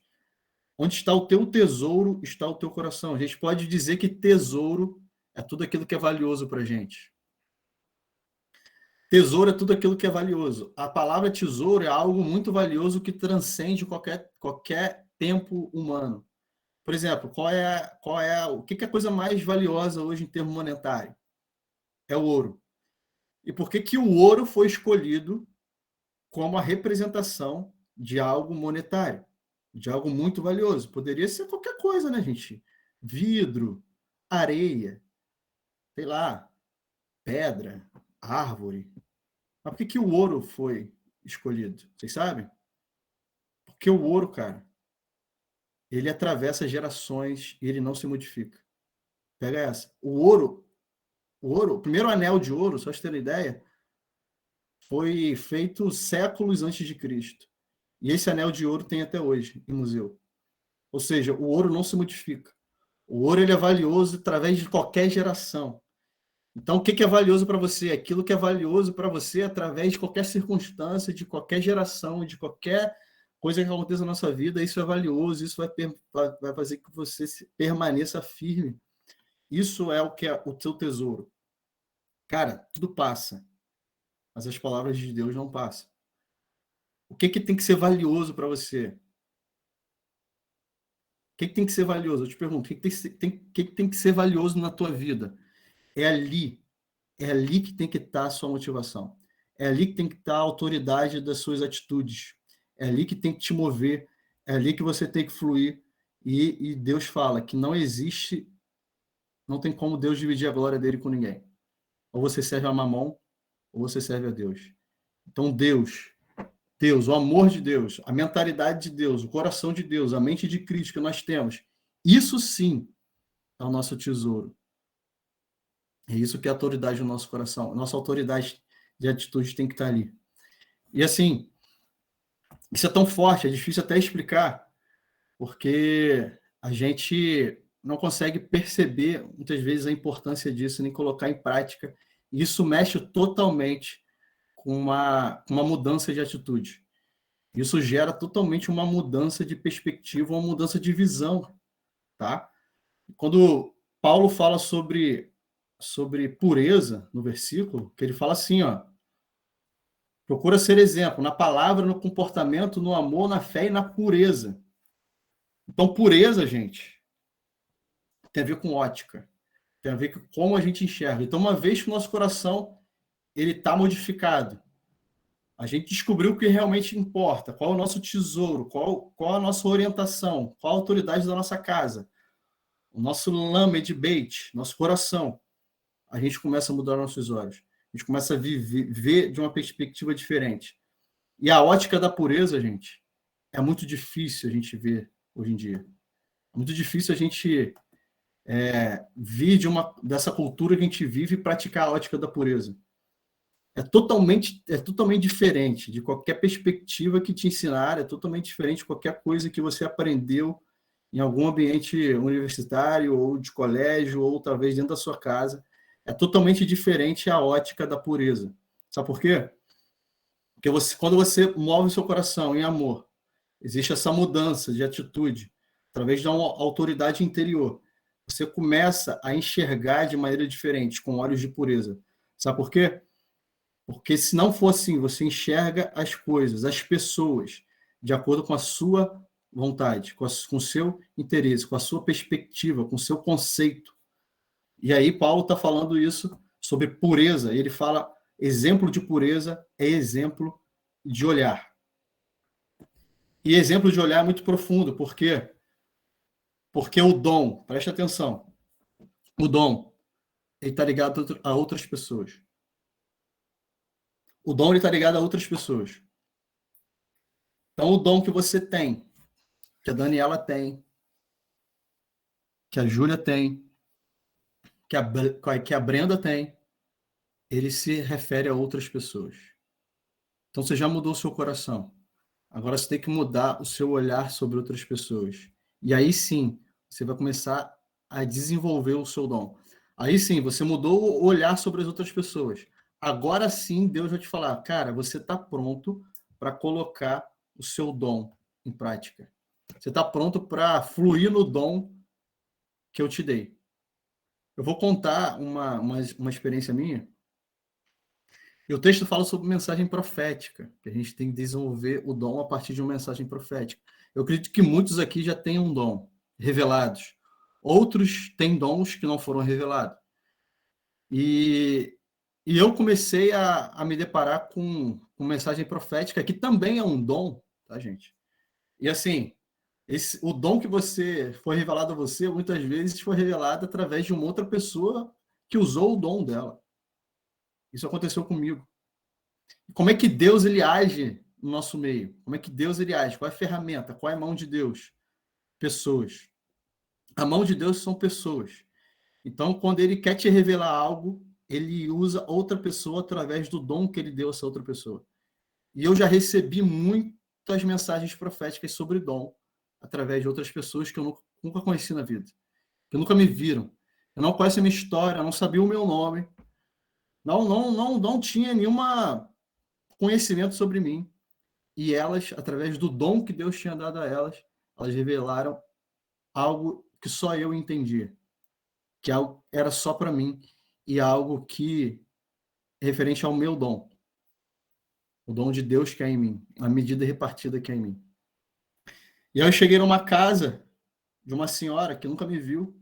[SPEAKER 1] Onde está o teu tesouro, está o teu coração. A gente pode dizer que tesouro é tudo aquilo que é valioso para a gente. Tesouro é tudo aquilo que é valioso. A palavra tesouro é algo muito valioso que transcende qualquer tempo humano. Por exemplo, o que é a coisa mais valiosa hoje em termo monetário? É o ouro. E por que o ouro foi escolhido como a representação de algo monetário, de algo muito valioso? Poderia ser qualquer coisa, né, gente? Vidro, areia, sei lá, pedra, árvore. Mas por que o ouro foi escolhido? Vocês sabem? Porque o ouro, cara, ele atravessa gerações e ele não se modifica. Pega essa. O primeiro anel de ouro, só para você ter uma ideia, foi feito séculos antes de Cristo. E esse anel de ouro tem até hoje em museu. Ou seja, o ouro não se modifica. O ouro ele é valioso através de qualquer geração. Então, o que é valioso para você? Aquilo que é valioso para você através de qualquer circunstância, de qualquer geração, de qualquer coisa que aconteça na nossa vida, isso é valioso, isso vai fazer que você permaneça firme. Isso é o que é o teu tesouro. Cara, tudo passa, mas as palavras de Deus não passam. O que tem que ser valioso para você? O que tem que ser valioso? Eu te pergunto, o que tem que ser valioso na tua vida? É ali, é ali que tem que estar a sua motivação. É ali que tem que estar a autoridade das suas atitudes. É ali que tem que te mover. É ali que você tem que fluir. E Deus fala que não existe, não tem como Deus dividir a glória dele com ninguém. Ou você serve a Mamon, ou você serve a Deus. Então, Deus, o amor de Deus, a mentalidade de Deus, o coração de Deus, a mente de Cristo que nós temos, isso sim é o nosso tesouro. É isso que é a autoridade do nosso coração. Nossa autoridade de atitude tem que estar ali. E assim, isso é tão forte, é difícil até explicar, porque a gente não consegue perceber, muitas vezes, a importância disso, nem colocar em prática. E isso mexe totalmente com uma mudança de atitude. Isso gera totalmente uma mudança de perspectiva, uma mudança de visão, tá? Quando Paulo fala sobre pureza no versículo, que ele fala assim, ó, procura ser exemplo na palavra, no comportamento, no amor, na fé e na pureza. Então, pureza, gente, tem a ver com ótica, tem a ver com como a gente enxerga. Então, uma vez que o nosso coração ele está modificado, a gente descobriu o que realmente importa, qual é o nosso tesouro, qual a nossa orientação, qual a autoridade da nossa casa, o nosso lamed beit, nosso coração. A gente começa a mudar nossos olhos. A gente começa a ver de uma perspectiva diferente. E a ótica da pureza, gente, é muito difícil a gente ver hoje em dia. É muito difícil a gente vir dessa cultura que a gente vive e praticar a ótica da pureza. É totalmente diferente de qualquer perspectiva que te ensinaram, é totalmente diferente de qualquer coisa que você aprendeu em algum ambiente universitário ou de colégio ou talvez dentro da sua casa. É totalmente diferente a ótica da pureza. Sabe por quê? Porque quando você move o seu coração em amor, existe essa mudança de atitude através de uma autoridade interior. Você começa a enxergar de maneira diferente, com olhos de pureza. Sabe por quê? Porque se não for assim, você enxerga as coisas, as pessoas, de acordo com a sua vontade, com o seu interesse, com a sua perspectiva, com o seu conceito. E aí Paulo está falando isso sobre pureza. Ele fala, exemplo de pureza é exemplo de olhar. E exemplo de olhar é muito profundo, por quê? Porque o dom, preste atenção, o dom, ele está ligado a outras pessoas. O dom está ligado a outras pessoas. Então, o dom que você tem, que a Daniela tem, que a Júlia tem, que a Brenda tem, ele se refere a outras pessoas. Então, você já mudou o seu coração. Agora você tem que mudar o seu olhar sobre outras pessoas. E aí sim, você vai começar a desenvolver o seu dom. Aí sim, você mudou o olhar sobre as outras pessoas. Agora sim, Deus vai te falar, cara, você está pronto para colocar o seu dom em prática. Você está pronto para fluir no dom que eu te dei. Eu vou contar uma experiência minha. E o texto fala sobre mensagem profética, que a gente tem que desenvolver o dom a partir de uma mensagem profética. Eu acredito que muitos aqui já têm um dom revelados. Outros têm dons que não foram revelados. E eu comecei a me deparar com mensagem profética, que também é um dom, tá, gente? E assim, o dom que foi revelado a você, muitas vezes foi revelado através de uma outra pessoa que usou o dom dela. Isso aconteceu comigo. Como é que Deus ele age no nosso meio? Como é que Deus ele age? Qual é a ferramenta? Qual é a mão de Deus? Pessoas. A mão de Deus são pessoas. Então, quando ele quer te revelar algo, ele usa outra pessoa através do dom que ele deu a essa outra pessoa. E eu já recebi muitas mensagens proféticas sobre dom através de outras pessoas que eu nunca conheci na vida, que nunca me viram. Eu não conheço a minha história, não sabia o meu nome, não tinha nenhuma conhecimento sobre mim. E elas, através do dom que Deus tinha dado a elas, elas revelaram algo que só eu entendia. que algo era só para mim e algo que referente ao meu dom, o dom de Deus que é em mim, a medida repartida que é em mim. E aí eu cheguei numa casa de uma senhora que nunca me viu,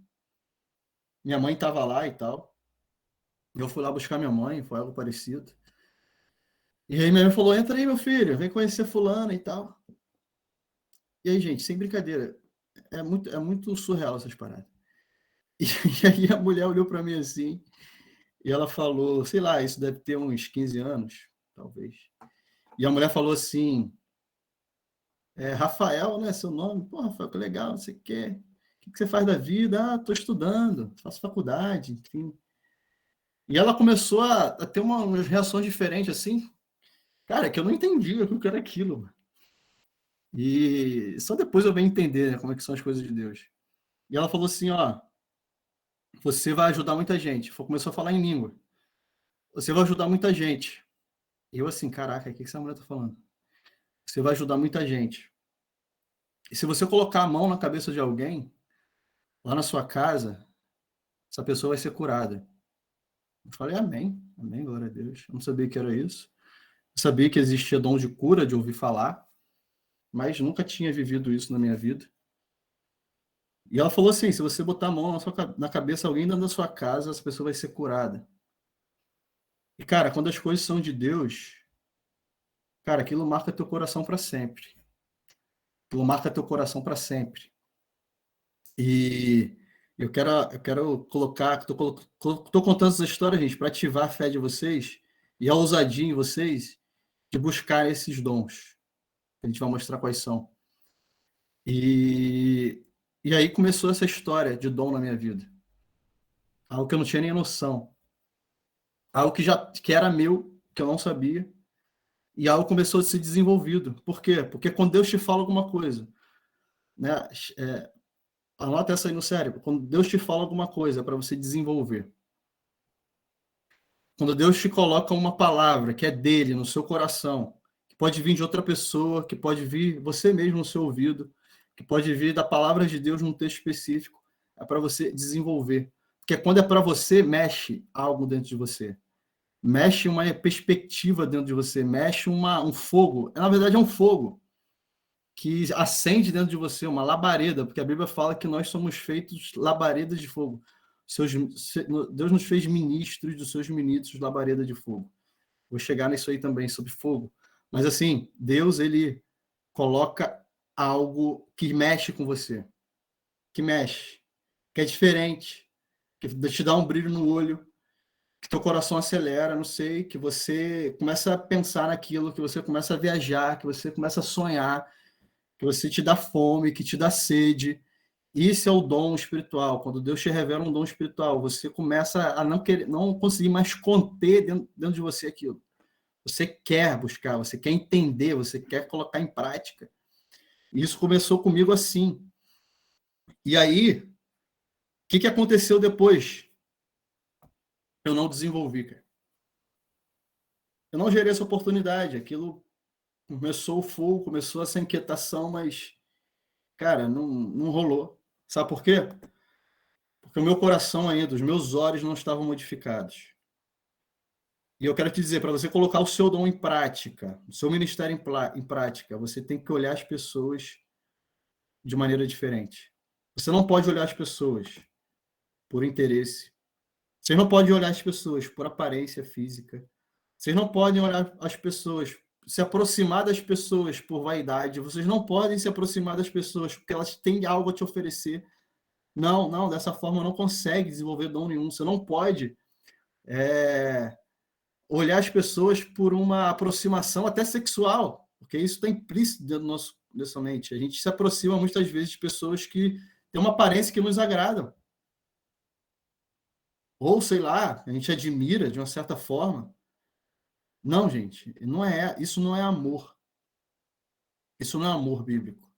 [SPEAKER 1] minha mãe estava lá e tal. Eu fui lá buscar minha mãe, foi algo parecido. E aí minha mãe falou: entra aí, meu filho, vem conhecer fulana e tal. E aí, gente, sem brincadeira, é muito surreal essas paradas. E, e aí a mulher olhou para mim assim, e ela falou, sei lá, isso deve ter uns 15 anos, talvez. E a mulher falou assim: Rafael, né, seu nome? Pô, Rafael, que legal, não sei o quê. O que você faz da vida? Ah, estou estudando, faço faculdade, enfim. E ela começou a ter umas reações diferentes, assim, cara, que eu não entendia o que era aquilo. E só depois eu venho entender, né, como é que são as coisas de Deus. E ela falou assim, ó, você vai ajudar muita gente. Começou a falar em língua. Você vai ajudar muita gente. E eu assim, caraca, o que essa mulher tá falando? Você vai ajudar muita gente. E se você colocar a mão na cabeça de alguém, lá na sua casa, essa pessoa vai ser curada. Eu falei, amém, amém, glória a Deus. Eu não sabia que era isso. Eu sabia que existia dom de cura, de ouvir falar, mas nunca tinha vivido isso na minha vida. E ela falou assim, se você botar a mão na cabeça de alguém dentro da sua casa, essa pessoa vai ser curada. E, cara, quando as coisas são de Deus, cara, aquilo marca teu coração para sempre. Aquilo marca teu coração para sempre. E eu quero colocar, tô contando essa história, gente, para ativar a fé de vocês e a ousadia em vocês de buscar esses dons. A gente vai mostrar quais são. E, e aí começou essa história de dom na minha vida. Algo que eu não tinha nem noção. Algo que era meu, que eu não sabia. E algo começou a ser desenvolvido. Por quê? Porque quando Deus te fala alguma coisa, né? Anota essa aí no cérebro. Quando Deus te fala alguma coisa, é para você desenvolver. Quando Deus te coloca uma palavra que é dele, no seu coração, que pode vir de outra pessoa, que pode vir você mesmo no seu ouvido, que pode vir da palavra de Deus num texto específico, é para você desenvolver. Porque quando é para você, mexe algo dentro de você. Mexe uma perspectiva dentro de você, mexe um fogo. Na verdade, é um fogo que acende dentro de você, uma labareda, porque a Bíblia fala que nós somos feitos labaredas de fogo. Deus nos fez ministros dos seus ministros, labareda de fogo. Vou chegar nisso aí também, sobre fogo. Mas assim, Deus, ele coloca algo que mexe com você, que mexe, que é diferente, que te dá um brilho no olho, que teu coração acelera, não sei, que você começa a pensar naquilo, que você começa a viajar, que você começa a sonhar, que você te dá fome, que te dá sede. Isso é o dom espiritual. Quando Deus te revela um dom espiritual, você começa a não querer, não conseguir mais conter dentro de você aquilo. Você quer buscar, você quer entender, você quer colocar em prática. E isso começou comigo assim. E aí, o que aconteceu depois? Eu não desenvolvi, cara. Eu não gerei essa oportunidade. Aquilo começou o fogo, começou essa inquietação, mas, cara, não rolou. Sabe por quê? Porque o meu coração ainda, os meus olhos não estavam modificados. E eu quero te dizer, para você colocar o seu dom em prática, o seu ministério em prática, você tem que olhar as pessoas de maneira diferente. Você não pode olhar as pessoas por interesse. Vocês não podem olhar as pessoas por aparência física. Vocês não podem olhar as pessoas, se aproximar das pessoas por vaidade. Vocês não podem se aproximar das pessoas porque elas têm algo a te oferecer. Não, não, dessa forma não consegue desenvolver dom nenhum. Você não pode olhar as pessoas por uma aproximação até sexual, porque isso está implícito dentro do nossa mente. A gente se aproxima muitas vezes de pessoas que têm uma aparência que nos agrada. Ou, sei lá, a gente admira de uma certa forma. Não, gente, isso não é amor. Isso não é amor bíblico.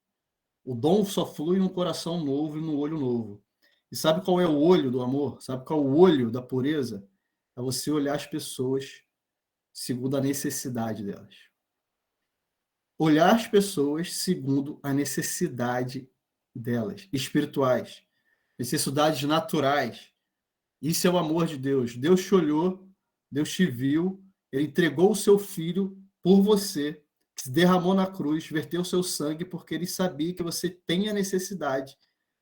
[SPEAKER 1] O dom só flui num coração novo e num olho novo. E sabe qual é o olho do amor? Sabe qual é o olho da pureza? É você olhar as pessoas segundo a necessidade delas. Olhar as pessoas segundo a necessidade delas, espirituais, necessidades naturais. Isso é o amor de Deus. Deus te olhou, Deus te viu, ele entregou o seu filho por você, que se derramou na cruz, verteu o seu sangue, porque ele sabia que você tem a necessidade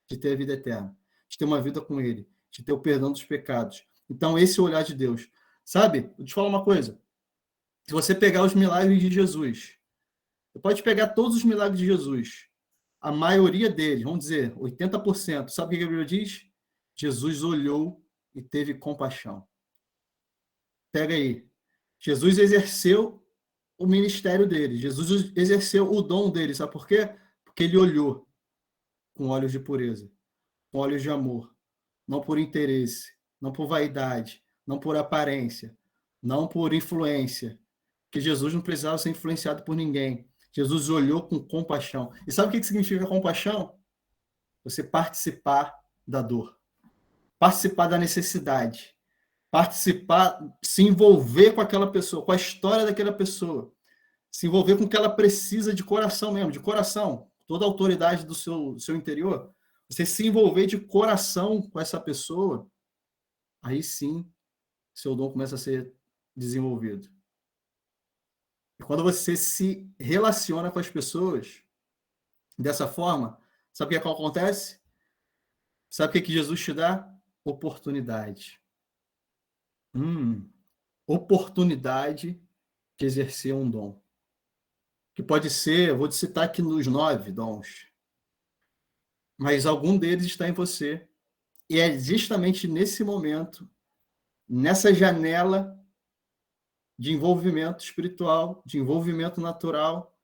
[SPEAKER 1] de ter a vida eterna, de ter uma vida com ele, de ter o perdão dos pecados. Então, esse é o olhar de Deus. Sabe? Vou te falar uma coisa. Se você pegar os milagres de Jesus, você pode pegar todos os milagres de Jesus, a maioria deles, vamos dizer, 80%. Sabe o que a Bíblia diz? Jesus olhou e teve compaixão. Pega aí. Jesus exerceu o ministério dele. Jesus exerceu o dom dele. Sabe por quê? Porque ele olhou com olhos de pureza, com olhos de amor, não por interesse, não por vaidade, não por aparência, não por influência. Que Jesus não precisava ser influenciado por ninguém. Jesus olhou com compaixão. E sabe o que significa compaixão? Você participar da dor, participar da necessidade, participar, se envolver com aquela pessoa, com a história daquela pessoa, se envolver com o que ela precisa de coração mesmo, de coração, toda a autoridade do seu interior, você se envolver de coração com essa pessoa, aí sim, seu dom começa a ser desenvolvido. E quando você se relaciona com as pessoas dessa forma, sabe o que acontece? Sabe o que Jesus te dá? Oportunidade. Oportunidade de exercer um dom. Que pode ser, eu vou te citar aqui nos 9 dons, mas algum deles está em você. E é justamente nesse momento, nessa janela de envolvimento espiritual, de envolvimento natural,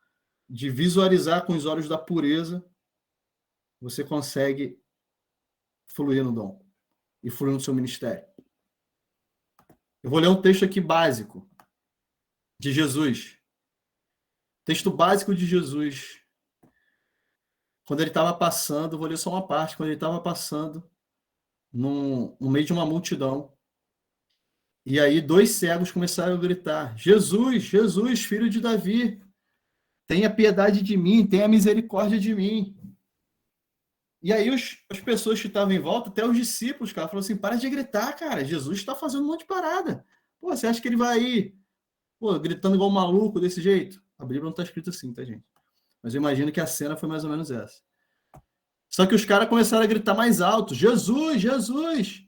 [SPEAKER 1] de visualizar com os olhos da pureza, você consegue fluir no dom e fluir no seu ministério. Eu vou ler um texto aqui básico de Jesus. Texto básico de Jesus. Quando ele estava passando, vou ler só uma parte, quando ele estava passando no meio de uma multidão, e aí 2 cegos começaram a gritar: Jesus, Jesus, filho de Davi, tenha piedade de mim, tenha misericórdia de mim. E aí as pessoas que estavam em volta, até os discípulos, cara, falaram assim: para de gritar, cara, Jesus está fazendo um monte de parada. Pô, você acha que ele vai ir, gritando igual um maluco desse jeito? A Bíblia não está escrito assim, tá, gente? Mas eu imagino que a cena foi mais ou menos essa. Só que os caras começaram a gritar mais alto: Jesus, Jesus!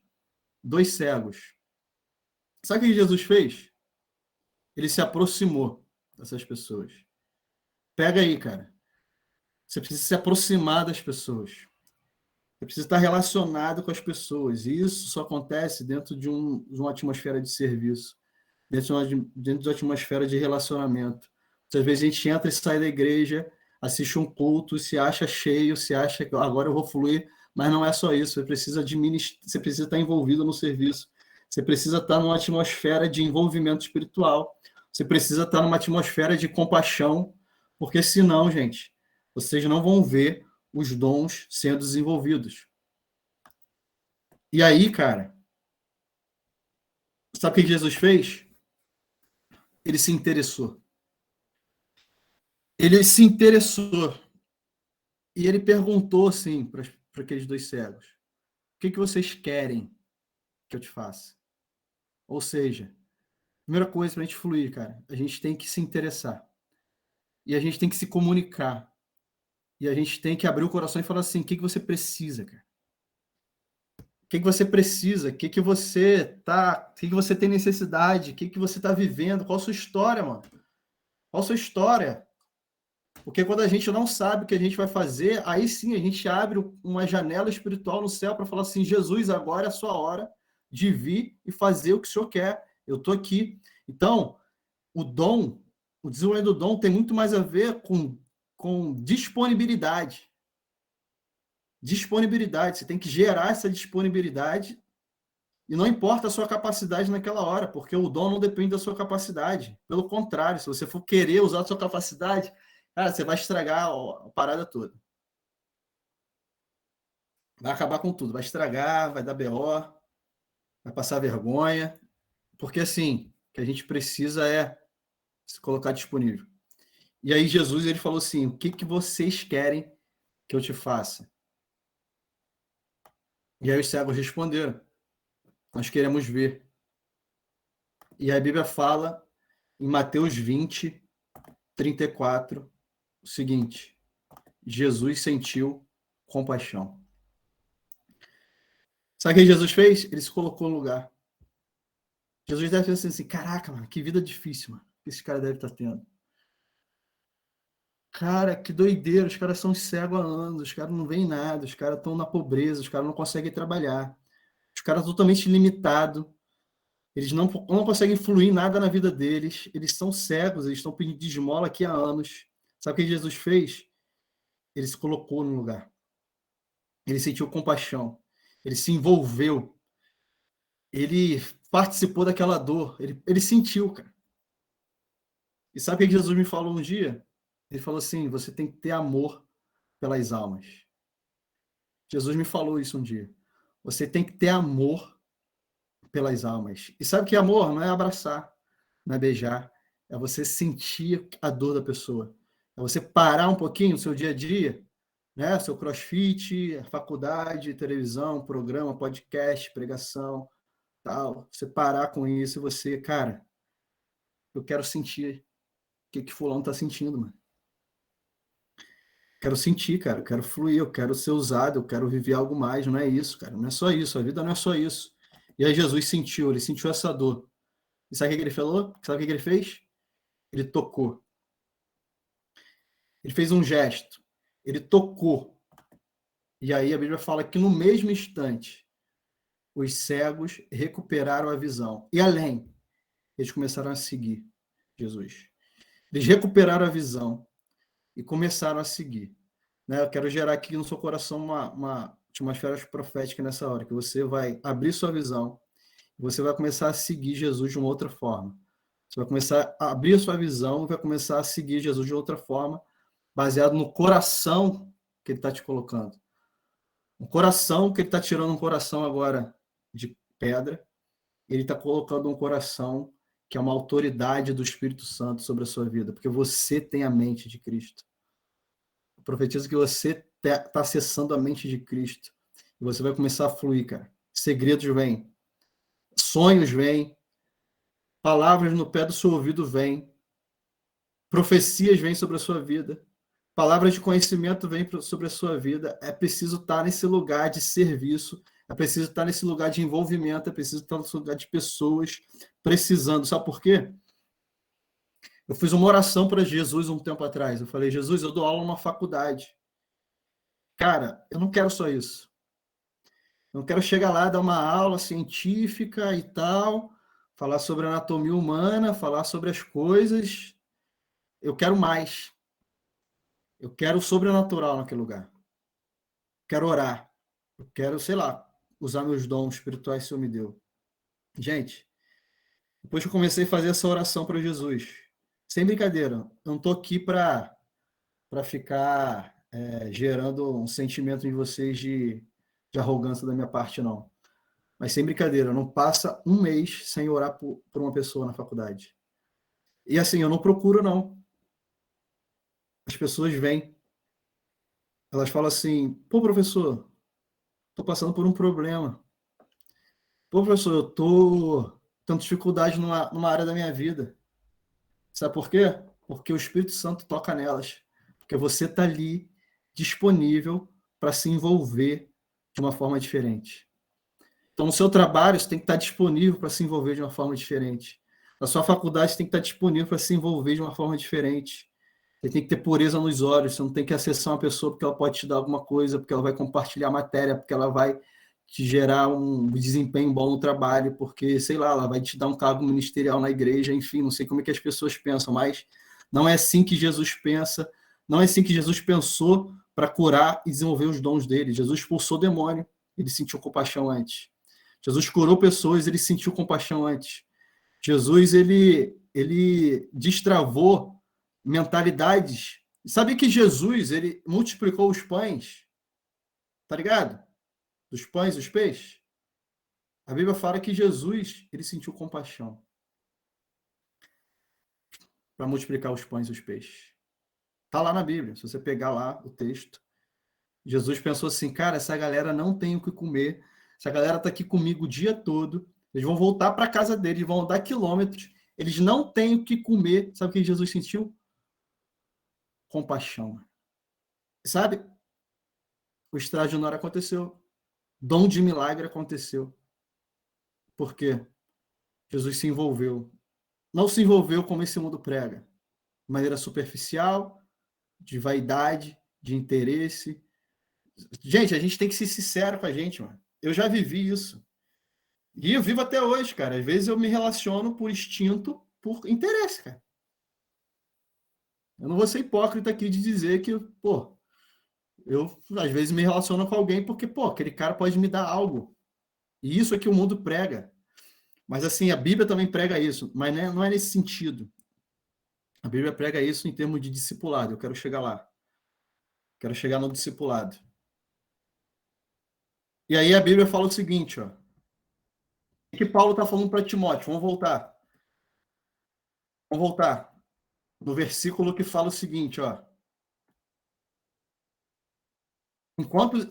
[SPEAKER 1] 2 cegos. Sabe o que Jesus fez? Ele se aproximou dessas pessoas. Pega aí, cara. Você precisa se aproximar das pessoas. Você precisa estar relacionado com as pessoas. E isso só acontece dentro de uma atmosfera de serviço, dentro de uma atmosfera de relacionamento. Às vezes a gente entra e sai da igreja, assiste um culto, se acha cheio, se acha que agora eu vou fluir, mas não é só isso. Você precisa estar envolvido no serviço. Você precisa estar numa atmosfera de envolvimento espiritual. Você precisa estar numa atmosfera de compaixão, porque senão, gente, vocês não vão ver os dons sendo desenvolvidos. E aí, cara, sabe o que Jesus fez? Ele se interessou. Ele se interessou. E ele perguntou assim para aqueles 2 cegos: o que vocês querem que eu te faça? Ou seja, primeira coisa para a gente fluir, cara, a gente tem que se interessar. E a gente tem que se comunicar. E a gente tem que abrir o coração e falar assim: o que você precisa, cara? O que você precisa? O que você tem necessidade? O que você está vivendo? Qual a sua história, mano? Qual a sua história? Porque quando a gente não sabe o que a gente vai fazer, aí sim a gente abre uma janela espiritual no céu para falar assim: Jesus, agora é a sua hora de vir e fazer o que o Senhor quer. Eu estou aqui. Então, o desenvolvimento do dom tem muito mais a ver com disponibilidade. Disponibilidade. Você tem que gerar essa disponibilidade e não importa a sua capacidade naquela hora, porque o dom não depende da sua capacidade. Pelo contrário, se você for querer usar a sua capacidade, cara, você vai estragar a parada toda. Vai acabar com tudo. Vai estragar, vai dar BO, vai passar vergonha. Porque, assim, o que a gente precisa é se colocar disponível. E aí Jesus ele falou assim: o que vocês querem que eu te faça? E aí os cegos responderam. Nós queremos ver. E a Bíblia fala em Mateus 20, 34, o seguinte: Jesus sentiu compaixão. Sabe o que Jesus fez? Ele se colocou no lugar. Jesus deve pensar assim, caraca, mano, que vida difícil, mano, que esse cara deve estar tendo. Cara, que doideira, os caras são cegos há anos, os caras não veem nada, os caras estão na pobreza, os caras não conseguem trabalhar, os caras totalmente limitados, eles não conseguem fluir nada na vida deles, eles são cegos, eles estão pedindo de esmola aqui há anos. Sabe o que Jesus fez? Ele se colocou no lugar. Ele sentiu compaixão, ele se envolveu, ele participou daquela dor, ele sentiu, cara. E sabe o que Jesus me falou um dia? Ele falou assim, você tem que ter amor pelas almas. Jesus me falou isso um dia. Você tem que ter amor pelas almas. E sabe que amor não é abraçar, não é beijar, é você sentir a dor da pessoa. É você parar um pouquinho o seu dia a dia, né? Seu crossfit, faculdade, televisão, programa, podcast, pregação, tal. Você parar com isso e você, cara, eu quero sentir o que fulano tá sentindo, mano. Quero sentir, cara, eu quero fluir, eu quero ser usado, eu quero viver algo mais, não é isso, cara, não é só isso, a vida não é só isso. E aí Jesus sentiu, ele sentiu essa dor. E sabe o que ele falou? Sabe o que ele fez? Ele tocou. Ele fez um gesto. Ele tocou. E aí a Bíblia fala que no mesmo instante, os cegos recuperaram a visão. E além, eles começaram a seguir Jesus. Eles recuperaram a visão e começaram a seguir. Né? Eu quero gerar aqui no seu coração uma atmosfera profética nessa hora, que você vai abrir sua visão, você vai começar a seguir Jesus de uma outra forma. Você vai começar a abrir a sua visão e vai começar a seguir Jesus de outra forma, baseado no coração que ele está te colocando. Um coração que ele está tirando um coração agora de pedra, ele está colocando um coração que é uma autoridade do Espírito Santo sobre a sua vida, porque você tem a mente de Cristo. Eu profetizo que você está acessando a mente de Cristo. E você vai começar a fluir, cara. Segredos vêm, sonhos vêm, palavras no pé do seu ouvido vêm, profecias vêm sobre a sua vida, palavras de conhecimento vêm sobre a sua vida. É preciso estar nesse lugar de serviço, é preciso estar nesse lugar de envolvimento, é preciso estar nesse lugar de pessoas precisando. Sabe por quê? Eu fiz uma oração para Jesus um tempo atrás. Eu falei, Jesus, eu dou aula numa faculdade. Cara, eu não quero só isso. Eu não quero chegar lá, dar uma aula científica e tal, falar sobre a anatomia humana, falar sobre as coisas. Eu quero mais. Eu quero o sobrenatural naquele lugar. Quero orar. Eu quero, sei lá, usar meus dons espirituais que o Senhor me deu. Gente, depois que eu comecei a fazer essa oração para Jesus, sem brincadeira, eu não estou aqui para ficar gerando um sentimento em vocês de arrogância da minha parte, não. Mas sem brincadeira, não passa um mês sem orar por uma pessoa na faculdade. E assim, eu não procuro, não. As pessoas vêm, elas falam assim, pô, professor, estou passando por um problema. Pô, professor, eu estou tendo dificuldade numa área da minha vida. Sabe por quê? Porque o Espírito Santo toca nelas. Porque você está ali disponível para se envolver de uma forma diferente. Então, no seu trabalho, você tem que estar disponível para se envolver de uma forma diferente. Na sua faculdade, você tem que estar disponível para se envolver de uma forma diferente. Você tem que ter pureza nos olhos, você não tem que acessar uma pessoa porque ela pode te dar alguma coisa, porque ela vai compartilhar matéria, porque ela vai te gerar um desempenho bom no trabalho, porque, sei lá, ela vai te dar um cargo ministerial na igreja, enfim, não sei como é que as pessoas pensam, mas não é assim que Jesus pensa, não é assim que Jesus pensou para curar e desenvolver os dons dele. Jesus expulsou o demônio, ele sentiu compaixão antes. Jesus curou pessoas, ele sentiu compaixão antes. Jesus, ele destravou mentalidades. Sabe que Jesus, ele multiplicou os pães, tá ligado? Dos pães e os peixes. A Bíblia fala que Jesus, ele sentiu compaixão para multiplicar os pães e os peixes. Tá lá na Bíblia, se você pegar lá o texto. Jesus pensou assim, cara, essa galera não tem o que comer, essa galera está aqui comigo o dia todo, eles vão voltar para a casa deles, vão andar quilômetros, eles não têm o que comer. Sabe o que Jesus sentiu? Compaixão. Sabe? O extraordinário aconteceu. Dom de milagre aconteceu. Por quê? Jesus se envolveu. Não se envolveu como esse mundo prega. De maneira superficial, de vaidade, de interesse. Gente, a gente tem que ser sincero com a gente, mano. Eu já vivi isso. E eu vivo até hoje, cara. Às vezes eu me relaciono por instinto, por interesse, cara. Eu não vou ser hipócrita aqui de dizer que, pô, eu às vezes me relaciono com alguém porque, pô, aquele cara pode me dar algo. E isso é que o mundo prega. Mas assim, a Bíblia também prega isso, mas não é nesse sentido. A Bíblia prega isso em termos de discipulado. Eu quero chegar lá. Quero chegar no discipulado. E aí a Bíblia fala o seguinte, ó. O que Paulo está falando para Timóteo? Vamos voltar. Vamos voltar no versículo que fala o seguinte, ó.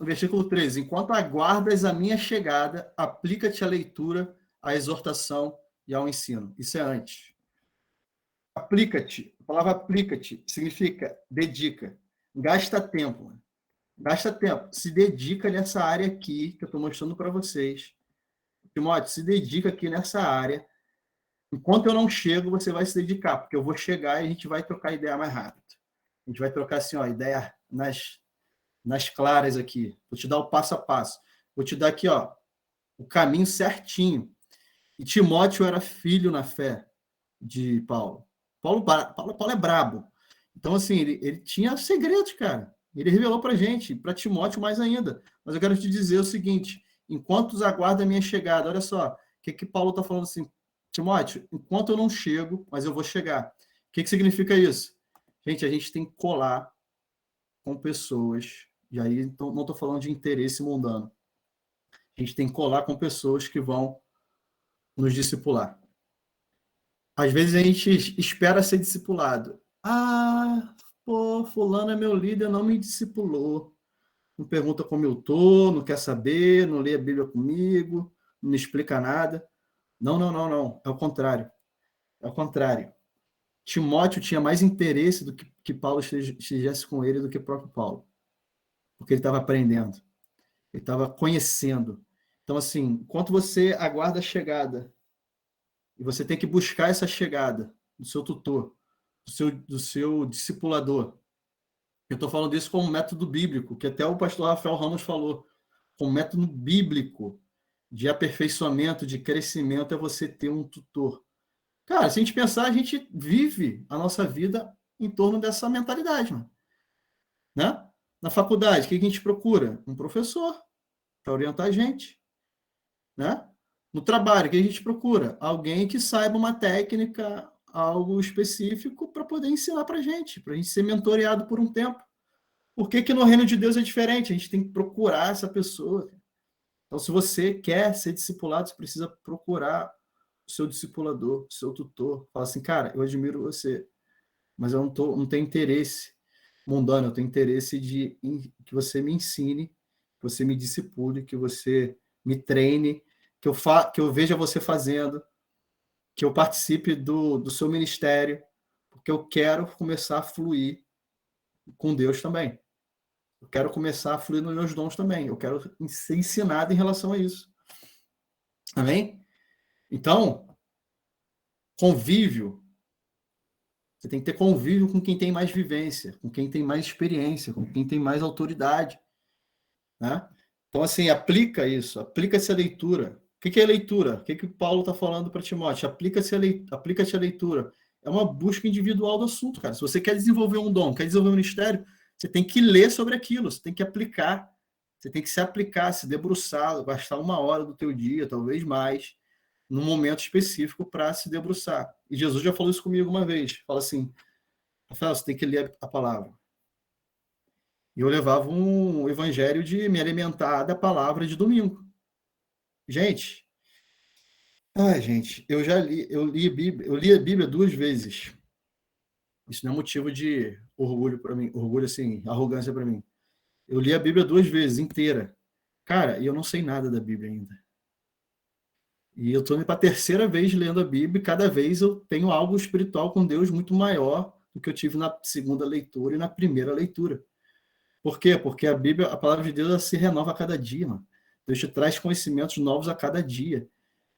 [SPEAKER 1] Versículo 13, enquanto aguardas a minha chegada, aplica-te à leitura, à exortação e ao ensino. Isso é antes. Aplica-te. A palavra aplica-te significa dedica. Gasta tempo. Gasta tempo. Se dedica nessa área aqui que eu estou mostrando para vocês. Timóteo, se dedica aqui nessa área. Enquanto eu não chego, você vai se dedicar, porque eu vou chegar e a gente vai trocar ideia mais rápido. A gente vai trocar assim, ó, ideia nas claras aqui. Vou te dar o passo a passo. Vou te dar aqui, ó, o caminho certinho. E Timóteo era filho na fé de Paulo. Paulo é brabo. Então, assim, ele tinha segredos, cara. Ele revelou para gente, para Timóteo mais ainda. Mas eu quero te dizer o seguinte, enquanto aguarda a minha chegada, olha só, o que Paulo está falando assim, Timóteo, enquanto eu não chego, mas eu vou chegar. O que significa isso? Gente, a gente tem que colar com pessoas, e aí então, não estou falando de interesse mundano. A gente tem que colar com pessoas que vão nos discipular. Às vezes a gente espera ser discipulado. Ah, pô, fulano é meu líder, não me discipulou. Não pergunta como eu tô, não quer saber, não lê a Bíblia comigo, não me explica nada. Não, não, não, não. É o contrário. É o contrário. Timóteo tinha mais interesse do que Paulo estivesse com ele do que o próprio Paulo. Porque ele estava aprendendo. Ele estava conhecendo. Então, assim, enquanto você aguarda a chegada, e você tem que buscar essa chegada do seu tutor, do seu discipulador. Eu estou falando isso como método bíblico, que até o pastor Rafael Ramos falou. Como método bíblico de aperfeiçoamento, de crescimento, é você ter um tutor. Cara, se a gente pensar, a gente vive a nossa vida em torno dessa mentalidade, mano. Né? Na faculdade, o que a gente procura? Um professor para orientar a gente. Né? No trabalho, o que a gente procura? Alguém que saiba uma técnica, algo específico para poder ensinar para a gente ser mentoreado por um tempo. Por que no reino de Deus é diferente? A gente tem que procurar essa pessoa. Então, se você quer ser discipulado, você precisa procurar o seu discipulador, o seu tutor. Fala assim, cara, eu admiro você, mas eu não tenho interesse mundano, eu tenho interesse que você me ensine, que você me discipule, que você me treine, que eu veja você fazendo, que eu participe do seu ministério, porque eu quero começar a fluir com Deus também. Eu quero começar a fluir nos meus dons também. Eu quero ser ensinado em relação a isso. Amém? Então, convívio. Você tem que ter convívio com quem tem mais vivência, com quem tem mais experiência, com quem tem mais autoridade. Né? Então, assim, aplica isso, aplica-se a leitura. O que é leitura? O que Paulo está falando para Timóteo? Aplica-se a leitura. É uma busca individual do assunto, cara. Se você quer desenvolver um dom, quer desenvolver um ministério, você tem que ler sobre aquilo, você tem que aplicar, você tem que se aplicar, se debruçar, gastar 1 hora do teu dia, talvez mais, num momento específico para se debruçar. E Jesus já falou isso comigo uma vez. Fala assim, Rafael, você tem que ler a palavra. E eu levava um evangelho de me alimentar da palavra de domingo. Gente, eu li a Bíblia 2 vezes. Isso não é motivo de orgulho para mim, orgulho assim, arrogância para mim. Eu li a Bíblia 2 vezes inteira. Cara, e eu não sei nada da Bíblia ainda. E eu estou indo para a terceira vez lendo a Bíblia, e cada vez eu tenho algo espiritual com Deus muito maior do que eu tive na segunda leitura e na primeira leitura. Por quê? Porque a Bíblia, a palavra de Deus, ela se renova a cada dia, mano. Deus te traz conhecimentos novos a cada dia.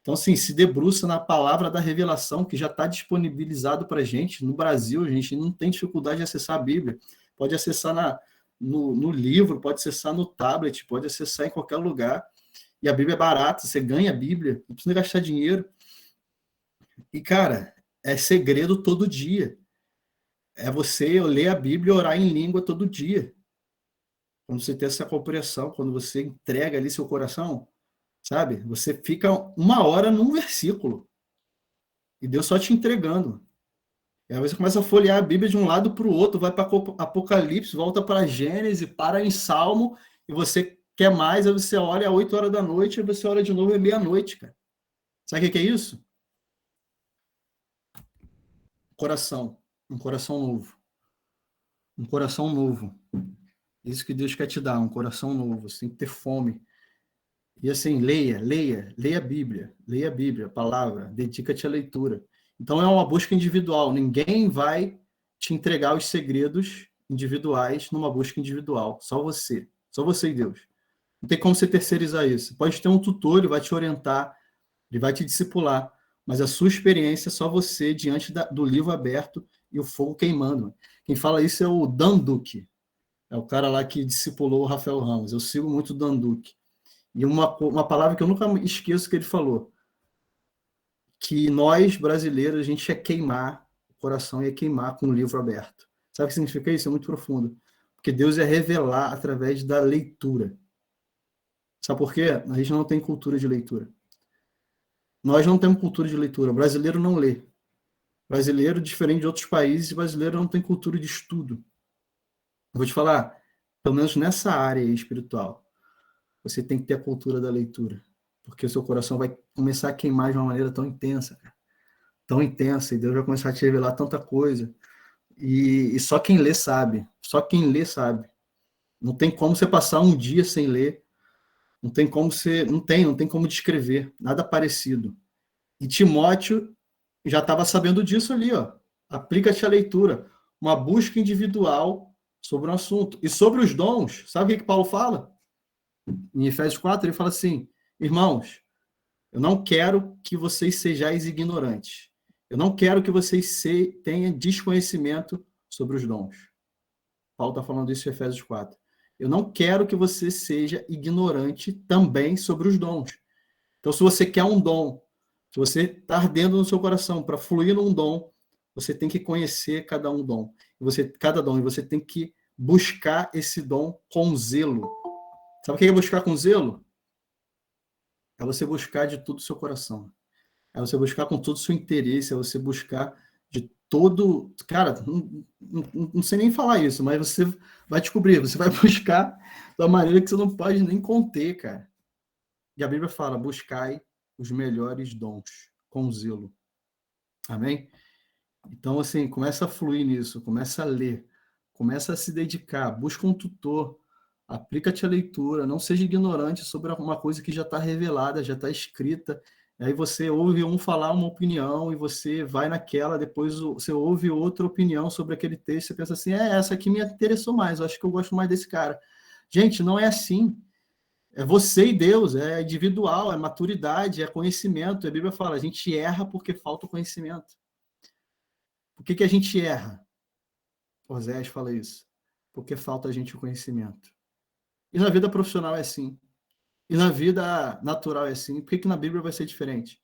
[SPEAKER 1] Então, assim, se debruça na palavra da revelação, que já está disponibilizado para a gente. No Brasil, a gente não tem dificuldade de acessar a Bíblia. Pode acessar no livro, pode acessar no tablet, pode acessar em qualquer lugar. E a Bíblia é barata, você ganha a Bíblia, não precisa gastar dinheiro. E, cara, é segredo todo dia. É você ler a Bíblia e orar em língua todo dia. Quando você tem essa compreensão, quando você entrega ali seu coração, sabe? Você fica uma hora num versículo. E Deus só te entregando. E aí você começa a folhear a Bíblia de um lado para o outro, vai para Apocalipse, volta para Gênesis, para em Salmo, e você quer mais, aí você olha às 8 horas da noite, e você olha de novo à meia-noite, cara. Sabe o que é isso? Coração. Um coração novo. Um coração novo. Isso que Deus quer te dar, um coração novo. Você tem que ter fome. E assim, leia a Bíblia, a palavra, dedica-te à leitura. Então é uma busca individual, ninguém vai te entregar os segredos individuais numa busca individual, só você e Deus. Não tem como você terceirizar isso. Pode ter um tutor, ele vai te orientar, ele vai te discipular, mas a sua experiência é só você diante do livro aberto e o fogo queimando. Quem fala isso é o Dan Duque, é o cara lá que discipulou o Rafael Ramos. Eu sigo muito o Dan Duque. E uma palavra que eu nunca esqueço que ele falou, que nós, brasileiros, a gente ia queimar, o coração ia queimar com o livro aberto. Sabe o que significa isso? É muito profundo. Porque Deus ia revelar através da leitura. Sabe por quê? A gente não tem cultura de leitura. Nós não temos cultura de leitura. O brasileiro não lê. O brasileiro, diferente de outros países, o brasileiro não tem cultura de estudo. Eu vou te falar, pelo menos nessa área espiritual, você tem que ter a cultura da leitura, porque o seu coração vai começar a queimar de uma maneira tão intensa, cara. Tão intensa, e Deus vai começar a te revelar tanta coisa. E só quem lê sabe, só quem lê sabe. Não tem como você passar um dia sem ler, não tem como você, não tem como descrever, nada parecido. E Timóteo já estava sabendo disso ali, ó. Aplica-te a leitura, uma busca individual sobre um assunto. E sobre os dons, sabe o que Paulo fala? Em Efésios 4, ele fala assim: irmãos, eu não quero que vocês sejais ignorantes. Eu não quero que vocês tenham desconhecimento sobre os dons. Paulo está falando isso em Efésios 4. Eu não quero que você seja ignorante também sobre os dons. Então, se você quer um dom, se você está ardendo no seu coração para fluir num dom, você tem que conhecer cada dom, e você tem que buscar esse dom com zelo. Sabe o que é buscar com zelo? É você buscar de todo o seu coração. É você buscar com todo o seu interesse, é você buscar de todo. Cara, não sei nem falar isso, mas você vai descobrir, você vai buscar da maneira que você não pode nem conter, cara. E a Bíblia fala: buscai os melhores dons com zelo. Amém? Então, assim, começa a fluir nisso, começa a ler, começa a se dedicar, busca um tutor, aplica-te a leitura, não seja ignorante sobre uma coisa que já está revelada, já está escrita. Aí você ouve um falar uma opinião e você vai naquela, depois você ouve outra opinião sobre aquele texto, você pensa assim, essa aqui me interessou mais, eu acho que eu gosto mais desse cara. Gente, não é assim. É você e Deus, é individual, é maturidade, é conhecimento. A Bíblia fala, a gente erra porque falta o conhecimento. Por que a gente erra? Oséias fala isso. Porque falta a gente o conhecimento. E na vida profissional é assim. E na vida natural é assim. Por que na Bíblia vai ser diferente?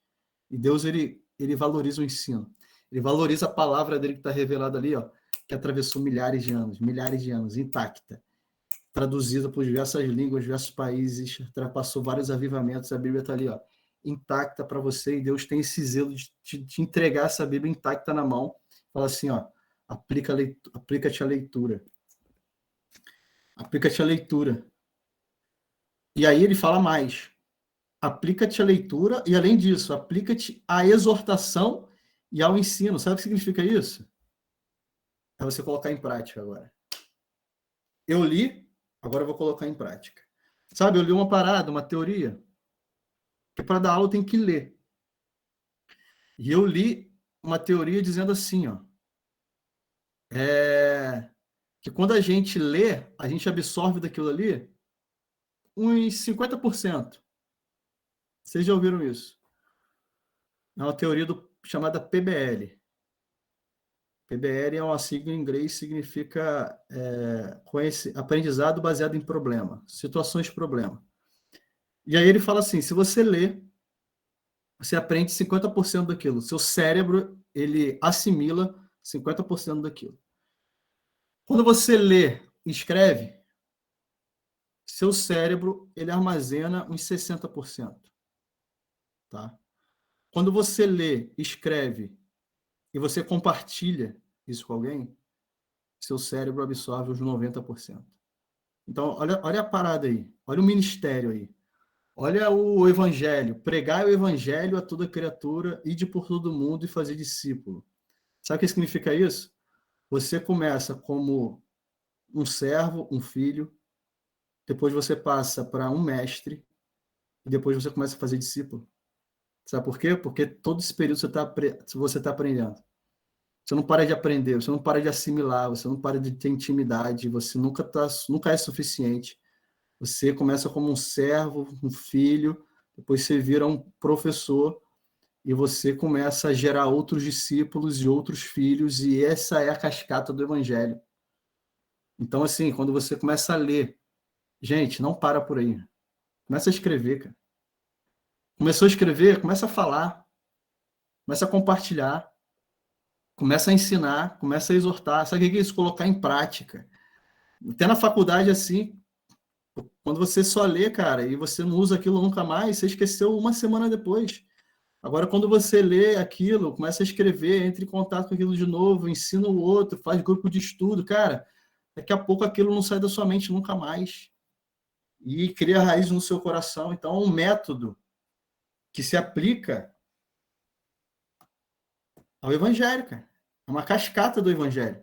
[SPEAKER 1] E Deus, ele valoriza o ensino. Ele valoriza a palavra dele que está revelada ali, ó, que atravessou milhares de anos, intacta. Traduzida por diversas línguas, diversos países, ultrapassou vários avivamentos. A Bíblia está ali, ó, intacta para você. E Deus tem esse zelo de te entregar essa Bíblia intacta na mão. Fala assim, ó, aplica-te a leitura. Aplica-te a leitura. E aí ele fala mais. Aplica-te a leitura e, além disso, aplica-te à exortação e ao ensino. Sabe o que significa isso? É você colocar em prática agora. Eu li, agora eu vou colocar em prática. Sabe, eu li uma parada, uma teoria, que para dar aula tem que ler. E eu li uma teoria dizendo assim, ó, que quando a gente lê, a gente absorve daquilo ali uns 50%. Vocês já ouviram isso? É uma teoria chamada PBL. PBL é uma sigla em inglês, significa aprendizado baseado em problema, situações de problema. E aí ele fala assim, se você lê, você aprende 50% daquilo. Seu cérebro, ele assimila 50% daquilo. Quando você lê e escreve, seu cérebro, ele armazena uns 60%. Tá? Quando você lê, escreve e você compartilha isso com alguém, seu cérebro absorve os 90%. Então, olha a parada aí. Olha o ministério aí. Olha o evangelho. Pregar o evangelho a toda criatura, ide por todo mundo e fazer discípulo. Sabe o que significa isso? Você começa como um servo, um filho, depois você passa para um mestre, e depois você começa a fazer discípulo. Sabe por quê? Porque todo esse período você tá aprendendo. Você não para de aprender, você não para de assimilar, você não para de ter intimidade, você nunca é suficiente. Você começa como um servo, um filho, depois você vira um professor e você começa a gerar outros discípulos e outros filhos, e essa é a cascata do evangelho. Então, assim, quando você começa a ler, gente, não para por aí. Começa a escrever, cara. Começou a escrever, começa a falar, começa a compartilhar, começa a ensinar, começa a exortar. Sabe o que é isso? Colocar em prática. Até na faculdade, assim, quando você só lê, cara, e você não usa aquilo nunca mais, você esqueceu uma semana depois. Agora, quando você lê aquilo, começa a escrever, entra em contato com aquilo de novo, ensina o outro, faz grupo de estudo, cara, daqui a pouco aquilo não sai da sua mente nunca mais. E cria raiz no seu coração. Então, é um método que se aplica ao evangelho, cara. É uma cascata do evangelho.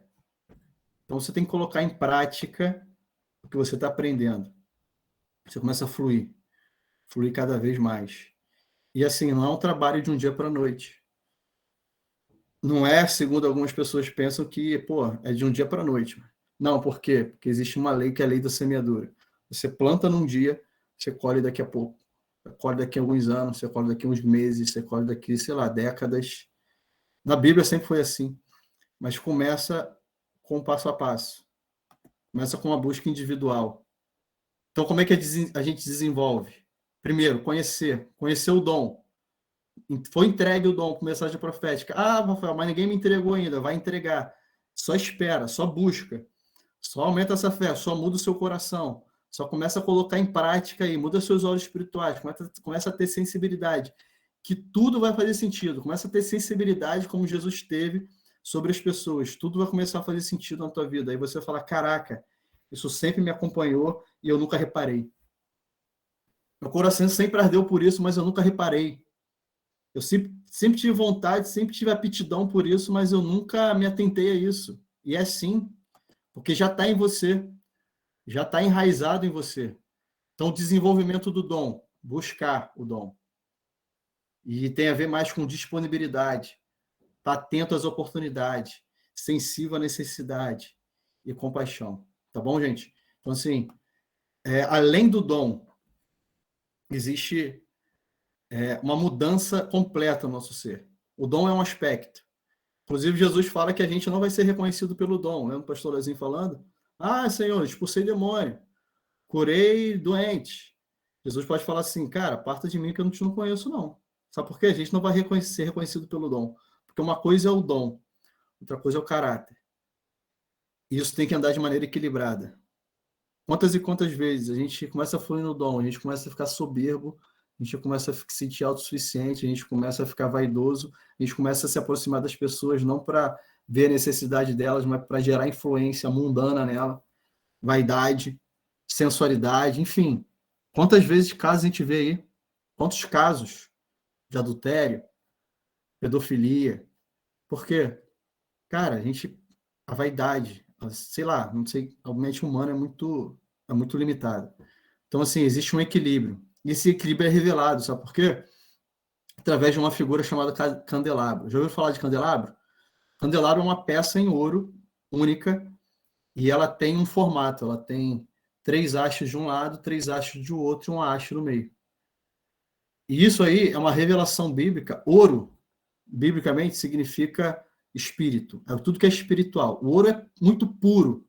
[SPEAKER 1] Então, você tem que colocar em prática o que você está aprendendo. Você começa a fluir cada vez mais. E assim, não é um trabalho de um dia para a noite. Não é, segundo algumas pessoas pensam, que, pô, é de um dia para a noite. Não, por quê? Porque existe uma lei que é a lei da semeadura. Você planta num dia, você colhe daqui a pouco. Você colhe daqui a alguns anos, você colhe daqui a uns meses, você colhe daqui, sei lá, décadas. Na Bíblia sempre foi assim. Mas começa com o passo a passo. Começa com uma busca individual. Então, como é que a gente desenvolve? Primeiro, conhecer o dom. Foi entregue o dom com mensagem profética. Ah, Rafael, mas ninguém me entregou ainda. Vai entregar. Só espera, só busca. Só aumenta essa fé, só muda o seu coração. Só começa a colocar em prática aí, muda seus olhos espirituais, começa a ter sensibilidade, que tudo vai fazer sentido. Começa a ter sensibilidade como Jesus teve sobre as pessoas. Tudo vai começar a fazer sentido na tua vida. Aí você fala, caraca, isso sempre me acompanhou e eu nunca reparei. Meu coração sempre ardeu por isso, mas eu nunca reparei. Eu sempre tive vontade, sempre tive aptidão por isso, mas eu nunca me atentei a isso. E é sim, porque já está em você, já está enraizado em você. Então, o desenvolvimento do dom, buscar o dom. E tem a ver mais com disponibilidade, estar atento às oportunidades, sensível à necessidade e compaixão. Tá bom, gente? Então, assim, além do dom, existe uma mudança completa no nosso ser. O dom é um aspecto. Inclusive, Jesus fala que a gente não vai ser reconhecido pelo dom. Lembra o pastor Lezinho falando? Ah, Senhor, expulsei demônio, curei doente. Jesus pode falar assim, cara, parta de mim que eu não te não conheço, não. Sabe por quê? A gente não vai ser reconhecido pelo dom. Porque uma coisa é o dom, outra coisa é o caráter. E isso tem que andar de maneira equilibrada. Quantas e quantas vezes a gente começa a fluir no dom, a gente começa a ficar soberbo, a gente começa a se sentir autossuficiente, a gente começa a ficar vaidoso, a gente começa a se aproximar das pessoas não para ver a necessidade delas, mas para gerar influência mundana nela, vaidade, sensualidade, enfim. Quantas vezes casos a gente vê aí? Quantos casos de adultério, pedofilia? Por quê? Cara, a vaidade, sei lá, não sei, a mente humana é muito limitada. Então, assim, existe um equilíbrio. E esse equilíbrio é revelado, sabe por quê? Através de uma figura chamada candelabro. Já ouviu falar de candelabro? Candelabro é uma peça em ouro única e ela tem um formato. Ela tem 3 hastes de um lado, 3 hastes de outro e uma haste no meio. E isso aí é uma revelação bíblica. Ouro, biblicamente, significa espírito. É tudo que é espiritual. O ouro é muito puro.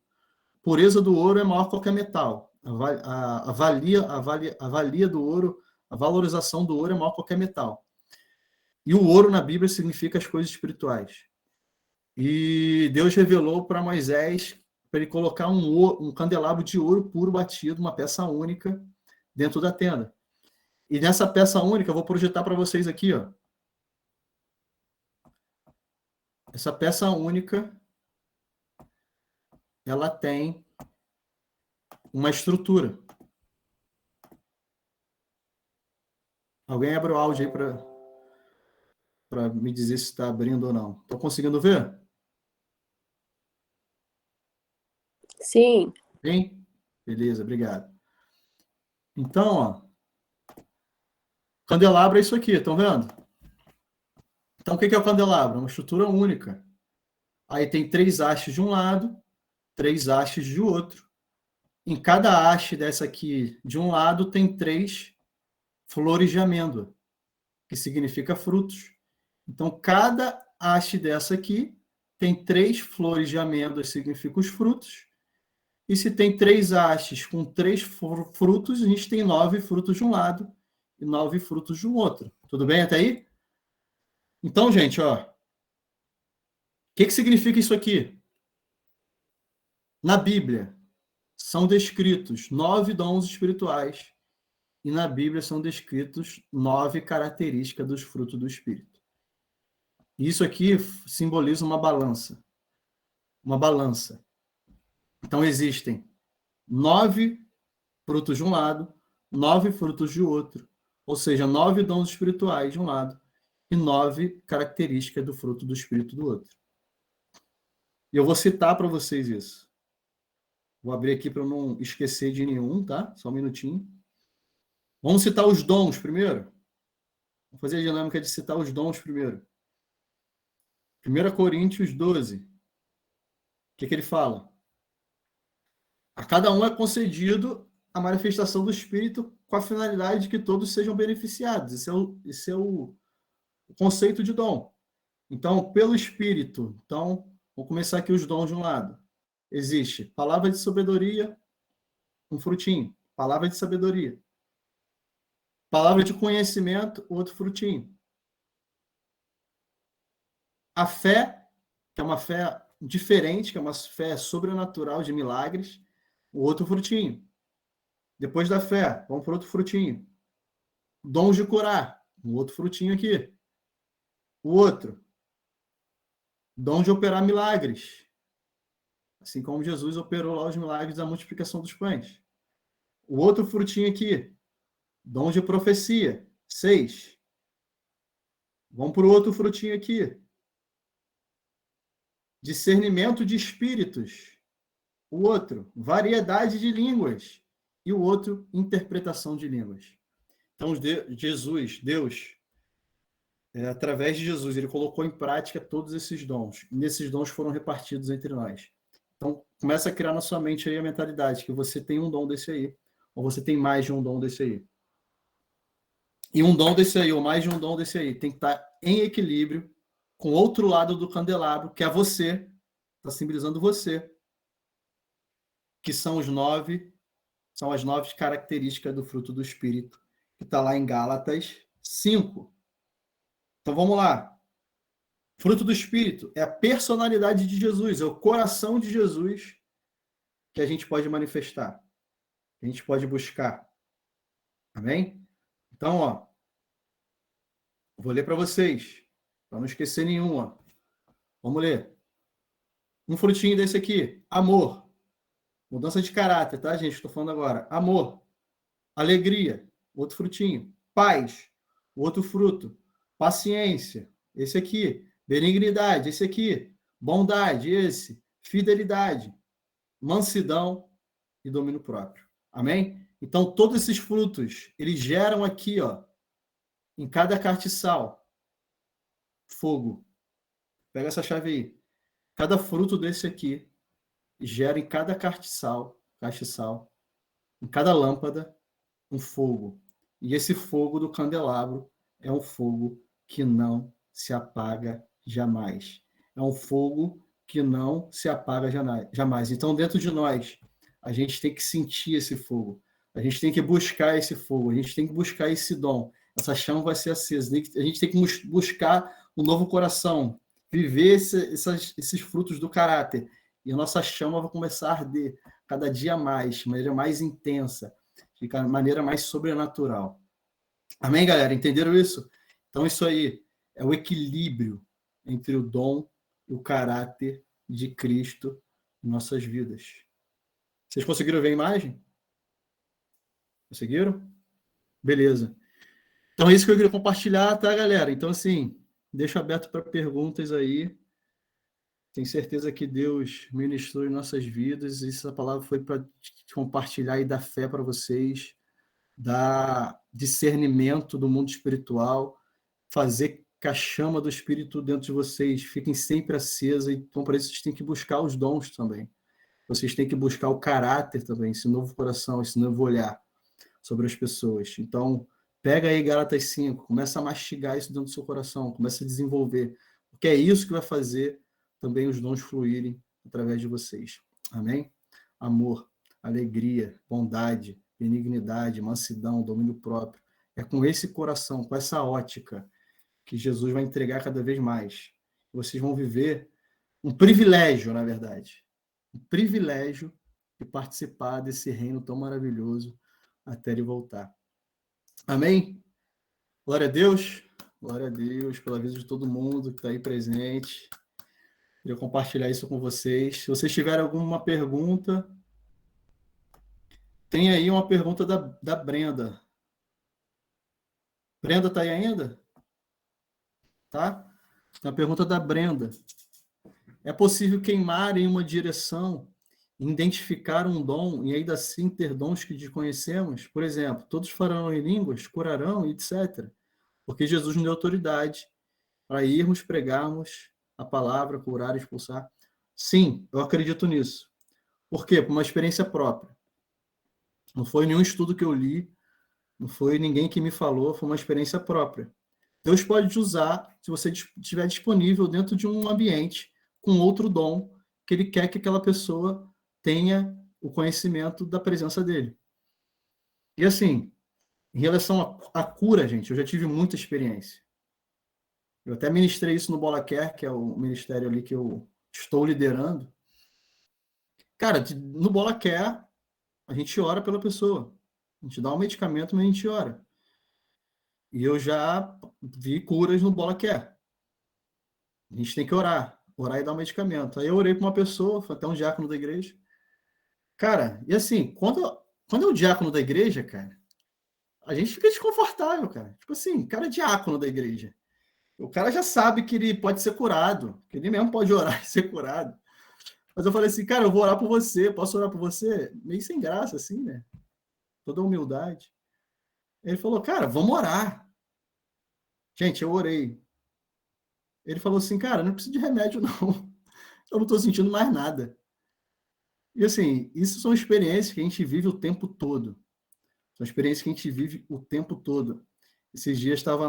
[SPEAKER 1] A pureza do ouro é maior que qualquer metal. A valia do ouro, a valorização do ouro é maior que qualquer metal. E o ouro na Bíblia significa as coisas espirituais. E Deus revelou para Moisés para ele colocar um candelabro de ouro puro batido, uma peça única, dentro da tenda. E nessa peça única, eu vou projetar para vocês aqui, ó. Essa peça única, ela tem uma estrutura. Alguém abre o áudio aí para me dizer se está abrindo ou não. Estou conseguindo ver?
[SPEAKER 2] Sim.
[SPEAKER 1] Sim? Beleza, obrigado. Então, ó, candelabro é isso aqui, estão vendo? Então, o que é o candelabro? É uma estrutura única. Aí tem 3 hastes de um lado, 3 hastes de outro. Em cada haste dessa aqui, de um lado, tem 3 flores de amêndoa, que significa frutos. Então, cada haste dessa aqui tem 3 flores de amêndoas, significa os frutos. E se tem 3 hastes com 3 frutos, a gente tem 9 frutos de um lado e 9 frutos do outro. Tudo bem até aí? Então, gente, ó, o que significa isso aqui? Na Bíblia, são descritos 9 dons espirituais e na Bíblia são descritos 9 características dos frutos do Espírito. Isso aqui simboliza uma balança. Uma balança. Então, existem 9 frutos de um lado, 9 frutos de outro, ou seja, 9 dons espirituais de um lado e 9 características do fruto do Espírito do outro. E eu vou citar para vocês isso. Vou abrir aqui para eu não esquecer de nenhum, tá? Só um minutinho. Vamos citar os dons primeiro? Vamos fazer a dinâmica de citar os dons primeiro. 1 Coríntios 12. O que ele fala? A cada um é concedido a manifestação do Espírito com a finalidade de que todos sejam beneficiados. Esse é o conceito de dom. Então, pelo Espírito. Então, vou começar aqui os dons de um lado. Existe palavra de sabedoria, um frutinho. Palavra de sabedoria. Palavra de conhecimento, outro frutinho. A fé, que é uma fé diferente, que é uma fé sobrenatural de milagres, o outro frutinho. Depois da fé, vamos para outro frutinho. Dons de curar, um outro frutinho aqui. O outro, dom de operar milagres. Assim como Jesus operou lá os milagres da multiplicação dos pães. O outro frutinho aqui, dom de profecia, 6. Vamos para o outro frutinho aqui. Discernimento de espíritos. O outro, variedade de línguas. E o outro, interpretação de línguas. Então, Deus, através de Jesus, ele colocou em prática todos esses dons. E esses dons foram repartidos entre nós. Então, começa a criar na sua mente aí a mentalidade que você tem um dom desse aí, ou você tem mais de um dom desse aí. E um dom desse aí, ou mais de um dom desse aí, tem que estar em equilíbrio com o outro lado do candelabro, que é você, está simbolizando você, que são as 9 características do fruto do Espírito, que está lá em Gálatas 5. Então vamos lá. Fruto do Espírito é a personalidade de Jesus, é o coração de Jesus que a gente pode manifestar, que a gente pode buscar. Amém? Então, ó, vou ler para vocês, para não esquecer nenhum. Ó. Vamos ler. Um frutinho desse aqui, amor. Mudança de caráter, tá, gente? Estou falando agora. Amor. Alegria. Outro frutinho. Paz. Outro fruto. Paciência. Esse aqui. Benignidade. Esse aqui. Bondade. Esse. Fidelidade. Mansidão e domínio próprio. Amém? Então, todos esses frutos, eles geram aqui, ó, em cada castiçal, fogo. Pega essa chave aí. Cada fruto desse aqui gera em cada castiçal, em cada lâmpada, um fogo. E esse fogo do candelabro é um fogo que não se apaga jamais. É um fogo que não se apaga jamais. Então, dentro de nós, a gente tem que sentir esse fogo. A gente tem que buscar esse fogo. A gente tem que buscar esse dom. Essa chama vai ser acesa. A gente tem que buscar um novo coração, viver esses frutos do caráter. E a nossa chama vai começar a arder cada dia mais, de maneira mais intensa, de maneira mais sobrenatural. Amém, galera? Entenderam isso? Então, isso aí é o equilíbrio entre o dom e o caráter de Cristo em nossas vidas. Vocês conseguiram ver a imagem? Conseguiram? Beleza. Então, é isso que eu queria compartilhar, tá, galera? Então, assim, deixo aberto para perguntas aí. Tenho certeza que Deus ministrou em nossas vidas. E essa palavra foi para compartilhar e dar fé para vocês, dar discernimento do mundo espiritual, fazer que a chama do Espírito dentro de vocês fiquem sempre acesa. Então, para isso, vocês têm que buscar os dons também. Vocês têm que buscar o caráter também, esse novo coração, esse novo olhar sobre as pessoas. Então, pega aí Gálatas 5, começa a mastigar isso dentro do seu coração, começa a desenvolver, porque é isso que vai fazer também os dons fluírem através de vocês. Amém? Amor, alegria, bondade, benignidade, mansidão, domínio próprio. É com esse coração, com essa ótica, que Jesus vai entregar cada vez mais. Vocês vão viver um privilégio, na verdade. Um privilégio de participar desse reino tão maravilhoso até ele voltar. Amém? Glória a Deus. Glória a Deus pela vida de todo mundo que está aí presente. Queria compartilhar isso com vocês. Se vocês tiverem alguma pergunta, tem aí uma pergunta da Brenda. Brenda está aí ainda? Tá? Uma pergunta da Brenda. É possível queimar em uma direção, identificar um dom e ainda assim ter dons que desconhecemos? Por exemplo, todos falarão em línguas, curarão, etc. Porque Jesus nos deu autoridade para irmos pregarmos a palavra, curar, expulsar. Sim, eu acredito nisso. Por quê? Por uma experiência própria. Não foi nenhum estudo que eu li, não foi ninguém que me falou, foi uma experiência própria. Deus pode te usar se você estiver disponível dentro de um ambiente com outro dom que ele quer que aquela pessoa tenha o conhecimento da presença dele. E assim, em relação à cura, gente, eu já tive muita experiência. Eu até ministrei isso no Bola Care, que é o ministério ali que eu estou liderando. Cara, no Bola Care, a gente ora pela pessoa. A gente dá um medicamento, mas a gente ora. E eu já vi curas no Bola Care. A gente tem que orar e dar um medicamento. Aí eu orei para uma pessoa, foi até um diácono da igreja. Cara, e assim, quando é o diácono da igreja, cara, a gente fica desconfortável, cara. Tipo assim, cara é diácono da igreja. O cara já sabe que ele pode ser curado, que ele mesmo pode orar e ser curado. Mas eu falei assim, cara, eu vou orar por você, posso orar por você? Meio sem graça, assim, né? Toda humildade. Ele falou, cara, vamos orar. Gente, eu orei. Ele falou assim, cara, não preciso de remédio, não. Eu não estou sentindo mais nada. E assim, isso são experiências que a gente vive o tempo todo. São experiências que a gente vive o tempo todo. Esses dias estava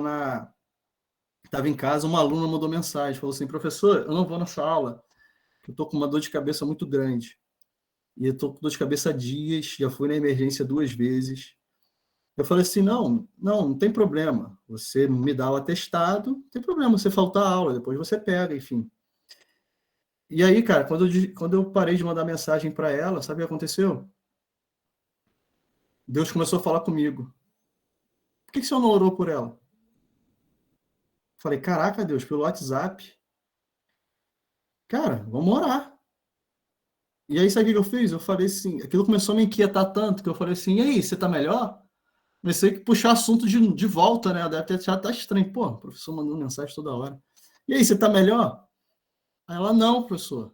[SPEAKER 1] em casa, uma aluna mandou mensagem, falou assim, professor, eu não vou nessa aula, eu estou com uma dor de cabeça muito grande. E eu estou com dor de cabeça há dias, já fui na emergência 2 vezes. Eu falei assim, não tem problema. Você me dá o atestado, não tem problema você faltar a aula, depois você pega, enfim. E aí, cara, quando eu parei de mandar mensagem para ela, sabe o que aconteceu? Deus começou a falar comigo. Por que o senhor não orou por ela? Falei, caraca, Deus, pelo WhatsApp. Cara, vamos orar. E aí, sabe o que eu fiz? Eu falei assim, aquilo começou a me inquietar tanto, que eu falei assim, e aí, você tá melhor? Comecei a puxar assunto de volta, né? Deve ter achado tá estranho. Pô, o professor mandando mensagem toda hora. E aí, você tá melhor? Aí ela, não, professor.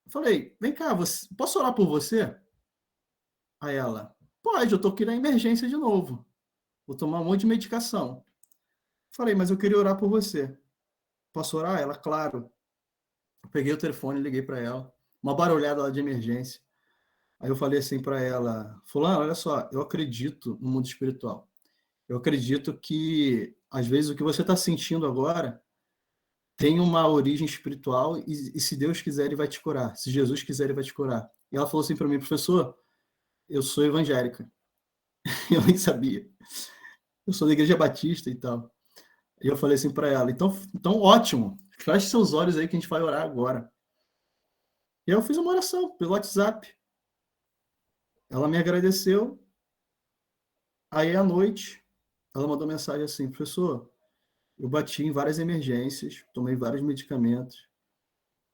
[SPEAKER 1] Eu falei, vem cá, posso orar por você? Aí ela, pode, eu tô aqui na emergência de novo. Vou tomar um monte de medicação. Falei, mas eu queria orar por você. Posso orar? Ela, claro. Eu peguei o telefone, liguei para ela. Uma barulhada lá de emergência. Aí eu falei assim para ela, fulano, olha só, eu acredito no mundo espiritual. Eu acredito que, às vezes, o que você está sentindo agora tem uma origem espiritual e se Deus quiser, ele vai te curar. Se Jesus quiser, ele vai te curar. E ela falou assim para mim, professor, eu sou evangélica. Eu nem sabia. Eu sou da igreja batista e tal. E eu falei assim para ela, então ótimo, feche seus olhos aí que a gente vai orar agora. E eu fiz uma oração pelo WhatsApp. Ela me agradeceu. Aí, à noite, ela mandou mensagem assim, professor, eu bati em várias emergências, tomei vários medicamentos,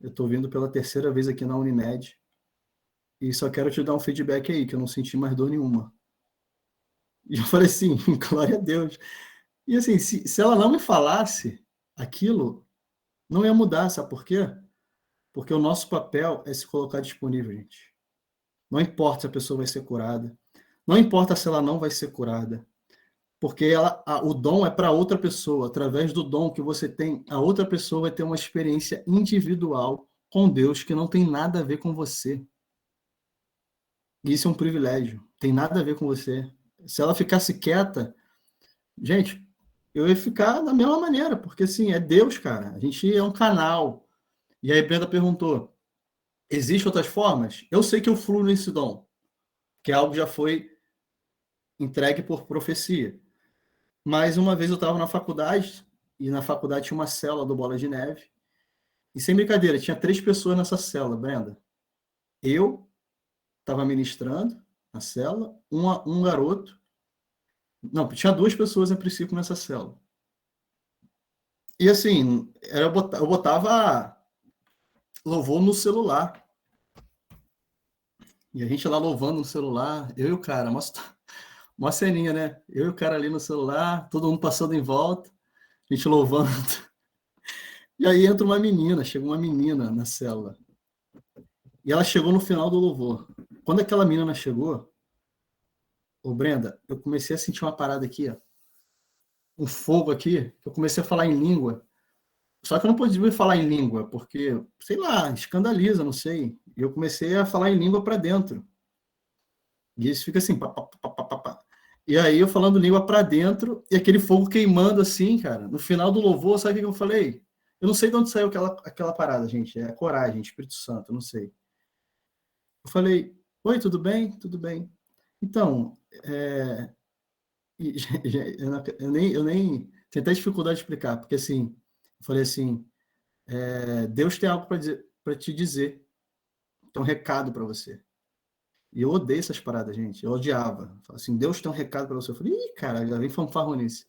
[SPEAKER 1] eu estou vindo pela terceira vez aqui na Unimed e só quero te dar um feedback aí, que eu não senti mais dor nenhuma. E eu falei assim, glória a Deus. E assim, se ela não me falasse aquilo, não ia mudar, sabe por quê? Porque o nosso papel é se colocar disponível, gente. Não importa se a pessoa vai ser curada, não importa se ela não vai ser curada, porque o dom é para outra pessoa. Através do dom que você tem, a outra pessoa vai ter uma experiência individual com Deus que não tem nada a ver com você. E isso é um privilégio, tem nada a ver com você. Se ela ficasse quieta, gente, eu ia ficar da mesma maneira, porque assim, é Deus, cara. A gente é um canal. E aí Brenda perguntou: existem outras formas? Eu sei que eu fluo nesse dom, que é algo que já foi entregue por profecia. Mas uma vez eu estava na faculdade, e na faculdade tinha uma célula do Bola de Neve, e sem brincadeira, tinha 3 pessoas nessa célula, Brenda. Eu estava ministrando na célula, um garoto. Não, tinha 2 pessoas a princípio nessa célula. E assim, eu botava louvor no celular. E a gente lá louvando no celular, eu e o cara, uma ceninha, né? Eu e o cara ali no celular, todo mundo passando em volta, a gente louvando. E aí entra uma menina, chegou uma menina na célula. E ela chegou no final do louvor. Quando aquela menina chegou, ô Brenda, eu comecei a sentir uma parada aqui, ó, um fogo aqui, que eu comecei a falar em língua. Só que eu não podia falar em língua, porque, sei lá, escandaliza, não sei. E eu comecei a falar em língua para dentro. E isso fica assim, pá, pá, pá, pá, pá, pá. E aí eu falando língua para dentro, e aquele fogo queimando assim, cara. No final do louvor, sabe o que eu falei? Eu não sei de onde saiu aquela parada, gente. É coragem, Espírito Santo, eu não sei. Eu falei, oi, tudo bem? Tudo bem. Então, eu nem tenho até dificuldade de explicar, porque assim, eu falei assim, Deus tem algo para te dizer, tem um recado para você. E eu odeio essas paradas, gente. Eu odiava. Falei assim, Deus tem um recado para você. Eu falei, ih, cara, já vem fanfarronice.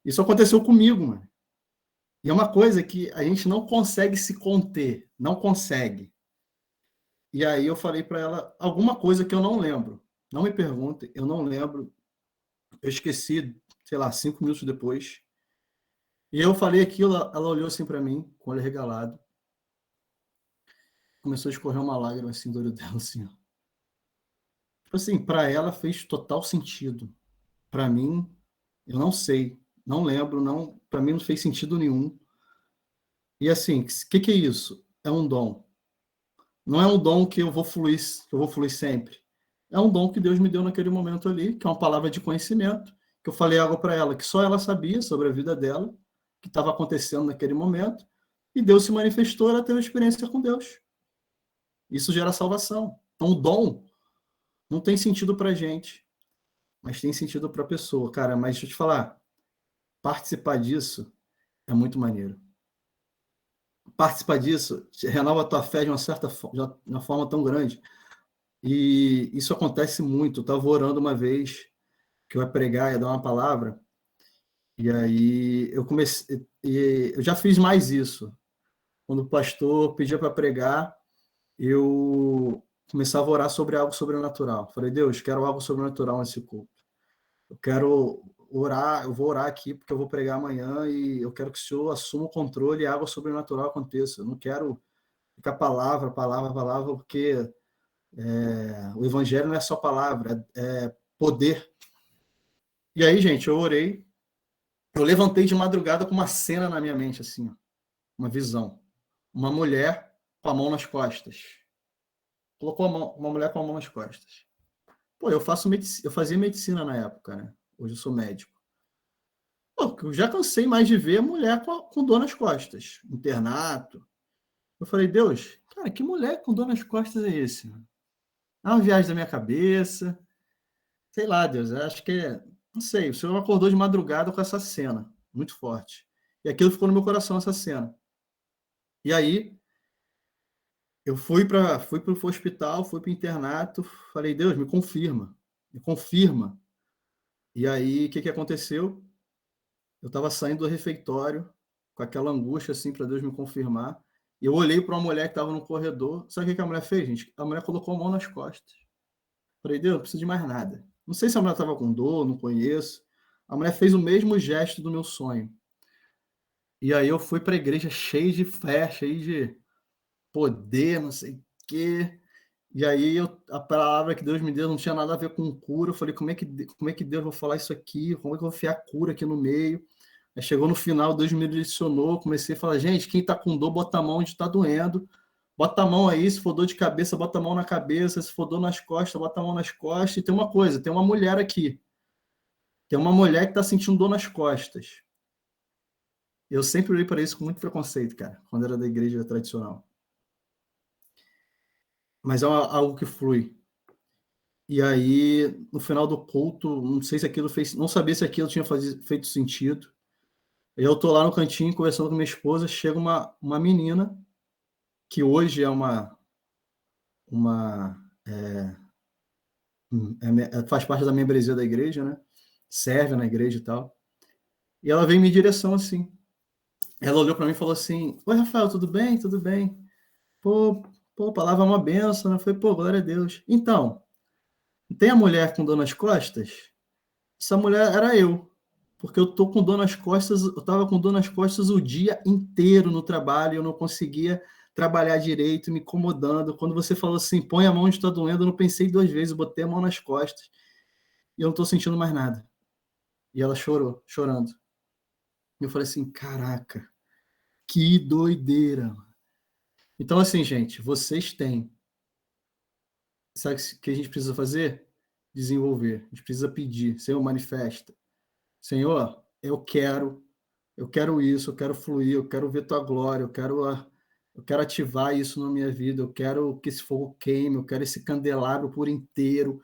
[SPEAKER 1] Isso aconteceu comigo, mano. E é uma coisa que a gente não consegue se conter, não consegue. E aí eu falei para ela alguma coisa que eu não lembro. Não me pergunte, eu não lembro. Eu esqueci, sei lá, 5 minutos depois. E eu falei aquilo, ela olhou assim para mim, com o olho regalado. Começou a escorrer uma lágrima assim do olho dela, assim. Ó. Tipo assim, para ela fez total sentido. Para mim, eu não sei, não lembro, não, para mim não fez sentido nenhum. E assim, o que é isso? É um dom. Não é um dom que eu vou fluir sempre. É um dom que Deus me deu naquele momento ali, que é uma palavra de conhecimento, que eu falei algo para ela que só ela sabia sobre a vida dela, que estava acontecendo naquele momento, e Deus se manifestou, ela teve uma experiência com Deus. Isso gera salvação. Então, o dom não tem sentido para gente, mas tem sentido para a pessoa. Cara, mas deixa eu te falar, participar disso é muito maneiro. Participar disso renova a tua fé de uma forma tão grande. E isso acontece muito. Eu estava orando uma vez que eu ia pregar, ia dar uma palavra, e aí eu comecei. E eu já fiz mais isso. Quando o pastor pedia para pregar, eu começava a orar sobre algo sobrenatural. Falei, Deus, quero algo sobrenatural nesse culto. Eu quero orar, eu vou orar aqui porque eu vou pregar amanhã e eu quero que o Senhor assuma o controle e algo sobrenatural aconteça. Eu não quero ficar palavra, palavra, palavra, porque O evangelho não é só palavra, é poder. E aí, gente, eu orei, eu levantei de madrugada com uma cena na minha mente, assim, ó, uma visão. Uma mulher com a mão nas costas. Colocou uma mulher com a mão nas costas. Pô, eu fazia medicina na época, né? Hoje eu sou médico. Pô, eu já cansei mais de ver mulher com dor nas costas, internato. Eu falei, Deus, cara, que mulher com dor nas costas é esse? É uma viagem da minha cabeça. Sei lá, Deus, eu acho que não sei, o Senhor acordou de madrugada com essa cena, muito forte. E aquilo ficou no meu coração, essa cena. E aí, eu fui para o hospital, fui para o internato, falei, Deus, me confirma, me confirma. E aí, o que aconteceu? Eu estava saindo do refeitório, com aquela angústia, assim, para Deus me confirmar. E eu olhei para uma mulher que estava no corredor. Sabe o que a mulher fez, gente? A mulher colocou a mão nas costas. Falei, Deus, não preciso de mais nada. Não sei se a mulher estava com dor, não conheço. A mulher fez o mesmo gesto do meu sonho. E aí eu fui para a igreja cheio de fé, cheio de poder, não sei o quê. E aí a palavra que Deus me deu não tinha nada a ver com cura. Eu falei, como é que Deus vai falar isso aqui? Como é que eu vou enfiar cura aqui no meio? Aí chegou no final, Deus me direcionou, comecei a falar, gente, quem está com dor, bota a mão onde está doendo. Bota a mão aí, se for dor de cabeça, bota a mão na cabeça, se for dor nas costas, bota a mão nas costas. E tem uma coisa, tem uma mulher aqui. Tem uma mulher que está sentindo dor nas costas. Eu sempre olhei para isso com muito preconceito, cara, quando era da igreja tradicional. Mas é algo que flui. E aí, no final do culto, não sei se aquilo fez, não sabia se aquilo tinha feito sentido. Eu tô lá no cantinho conversando com minha esposa, chega uma menina que hoje é uma faz parte da membresia da igreja, né? Serve na igreja e tal. E ela veio em minha direção assim. Ela olhou para mim e falou assim: Oi, Rafael, tudo bem? Tudo bem? Pô, a palavra é uma benção, né? Eu falei, pô, glória a Deus. Então, tem a mulher com dor nas costas? Essa mulher era eu. Porque eu tô com dor nas costas, eu tava com dor nas costas o dia inteiro no trabalho, e eu não conseguia trabalhar direito, me incomodando. Quando você falou assim, põe a mão onde está doendo, eu não pensei duas vezes, eu botei a mão nas costas e eu não tô sentindo mais nada. E ela chorou, chorando. E eu falei assim, caraca, que doideira. Então, assim, gente, vocês têm. Sabe o que a gente precisa fazer? Desenvolver. A gente precisa pedir. Senhor, manifesta. Senhor, eu quero isso, eu quero fluir, eu quero ver tua glória, eu quero ativar isso na minha vida, eu quero que esse fogo queime, eu quero esse candelabro por inteiro.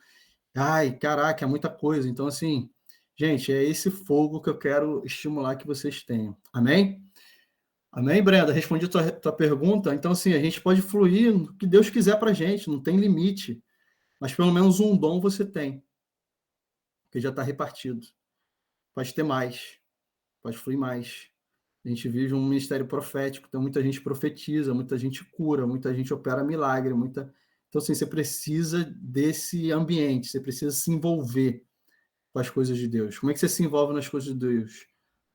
[SPEAKER 1] Ai, caraca, é muita coisa. Então, assim, gente, é esse fogo que eu quero estimular que vocês tenham. Amém? Amém, Brenda? Respondi tua pergunta. Então, assim, a gente pode fluir no que Deus quiser pra gente, não tem limite. Mas pelo menos um dom você tem, que já está repartido. Pode ter mais, pode fluir mais. A gente vive um ministério profético, então muita gente profetiza, muita gente cura, muita gente opera milagre, Então, assim, você precisa desse ambiente, você precisa se envolver com as coisas de Deus. Como é que você se envolve nas coisas de Deus?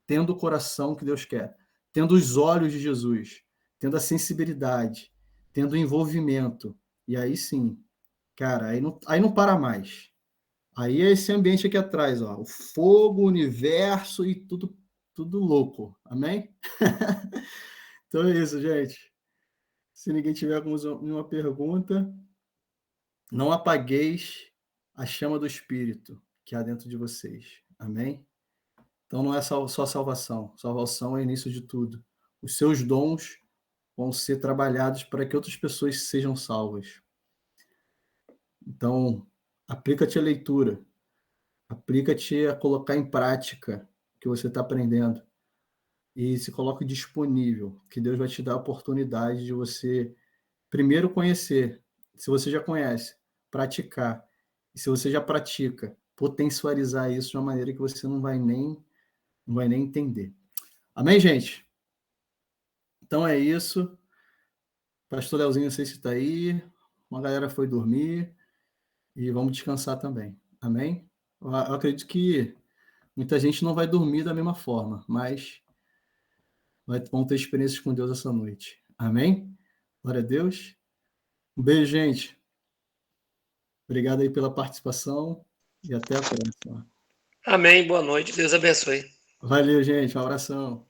[SPEAKER 1] Tendo o coração que Deus quer, tendo os olhos de Jesus, tendo a sensibilidade, tendo o envolvimento. E aí sim, cara, aí não para mais. Aí é esse ambiente aqui atrás, ó, o fogo, o universo e tudo louco. Amém? Então é isso, gente. Se ninguém tiver alguma pergunta, não apagueis a chama do Espírito que há dentro de vocês. Amém? Então não é só salvação. Salvação é o início de tudo. Os seus dons vão ser trabalhados para que outras pessoas sejam salvas. Então, aplica-te a leitura. Aplica-te a colocar em prática o que você está aprendendo. E se coloque disponível, que Deus vai te dar a oportunidade de você primeiro conhecer, se você já conhece, praticar. E se você já pratica, potencializar isso de uma maneira que você não vai nem entender. Amém, gente? Então é isso. Pastor Leozinho, não sei se está aí. Uma galera foi dormir e vamos descansar também. Amém? Eu acredito que muita gente não vai dormir da mesma forma, mas vão ter experiências com Deus essa noite. Amém? Glória a Deus. Um beijo, gente. Obrigado aí pela participação e até a próxima.
[SPEAKER 3] Amém. Boa noite. Deus abençoe.
[SPEAKER 1] Valeu, gente. Um abração.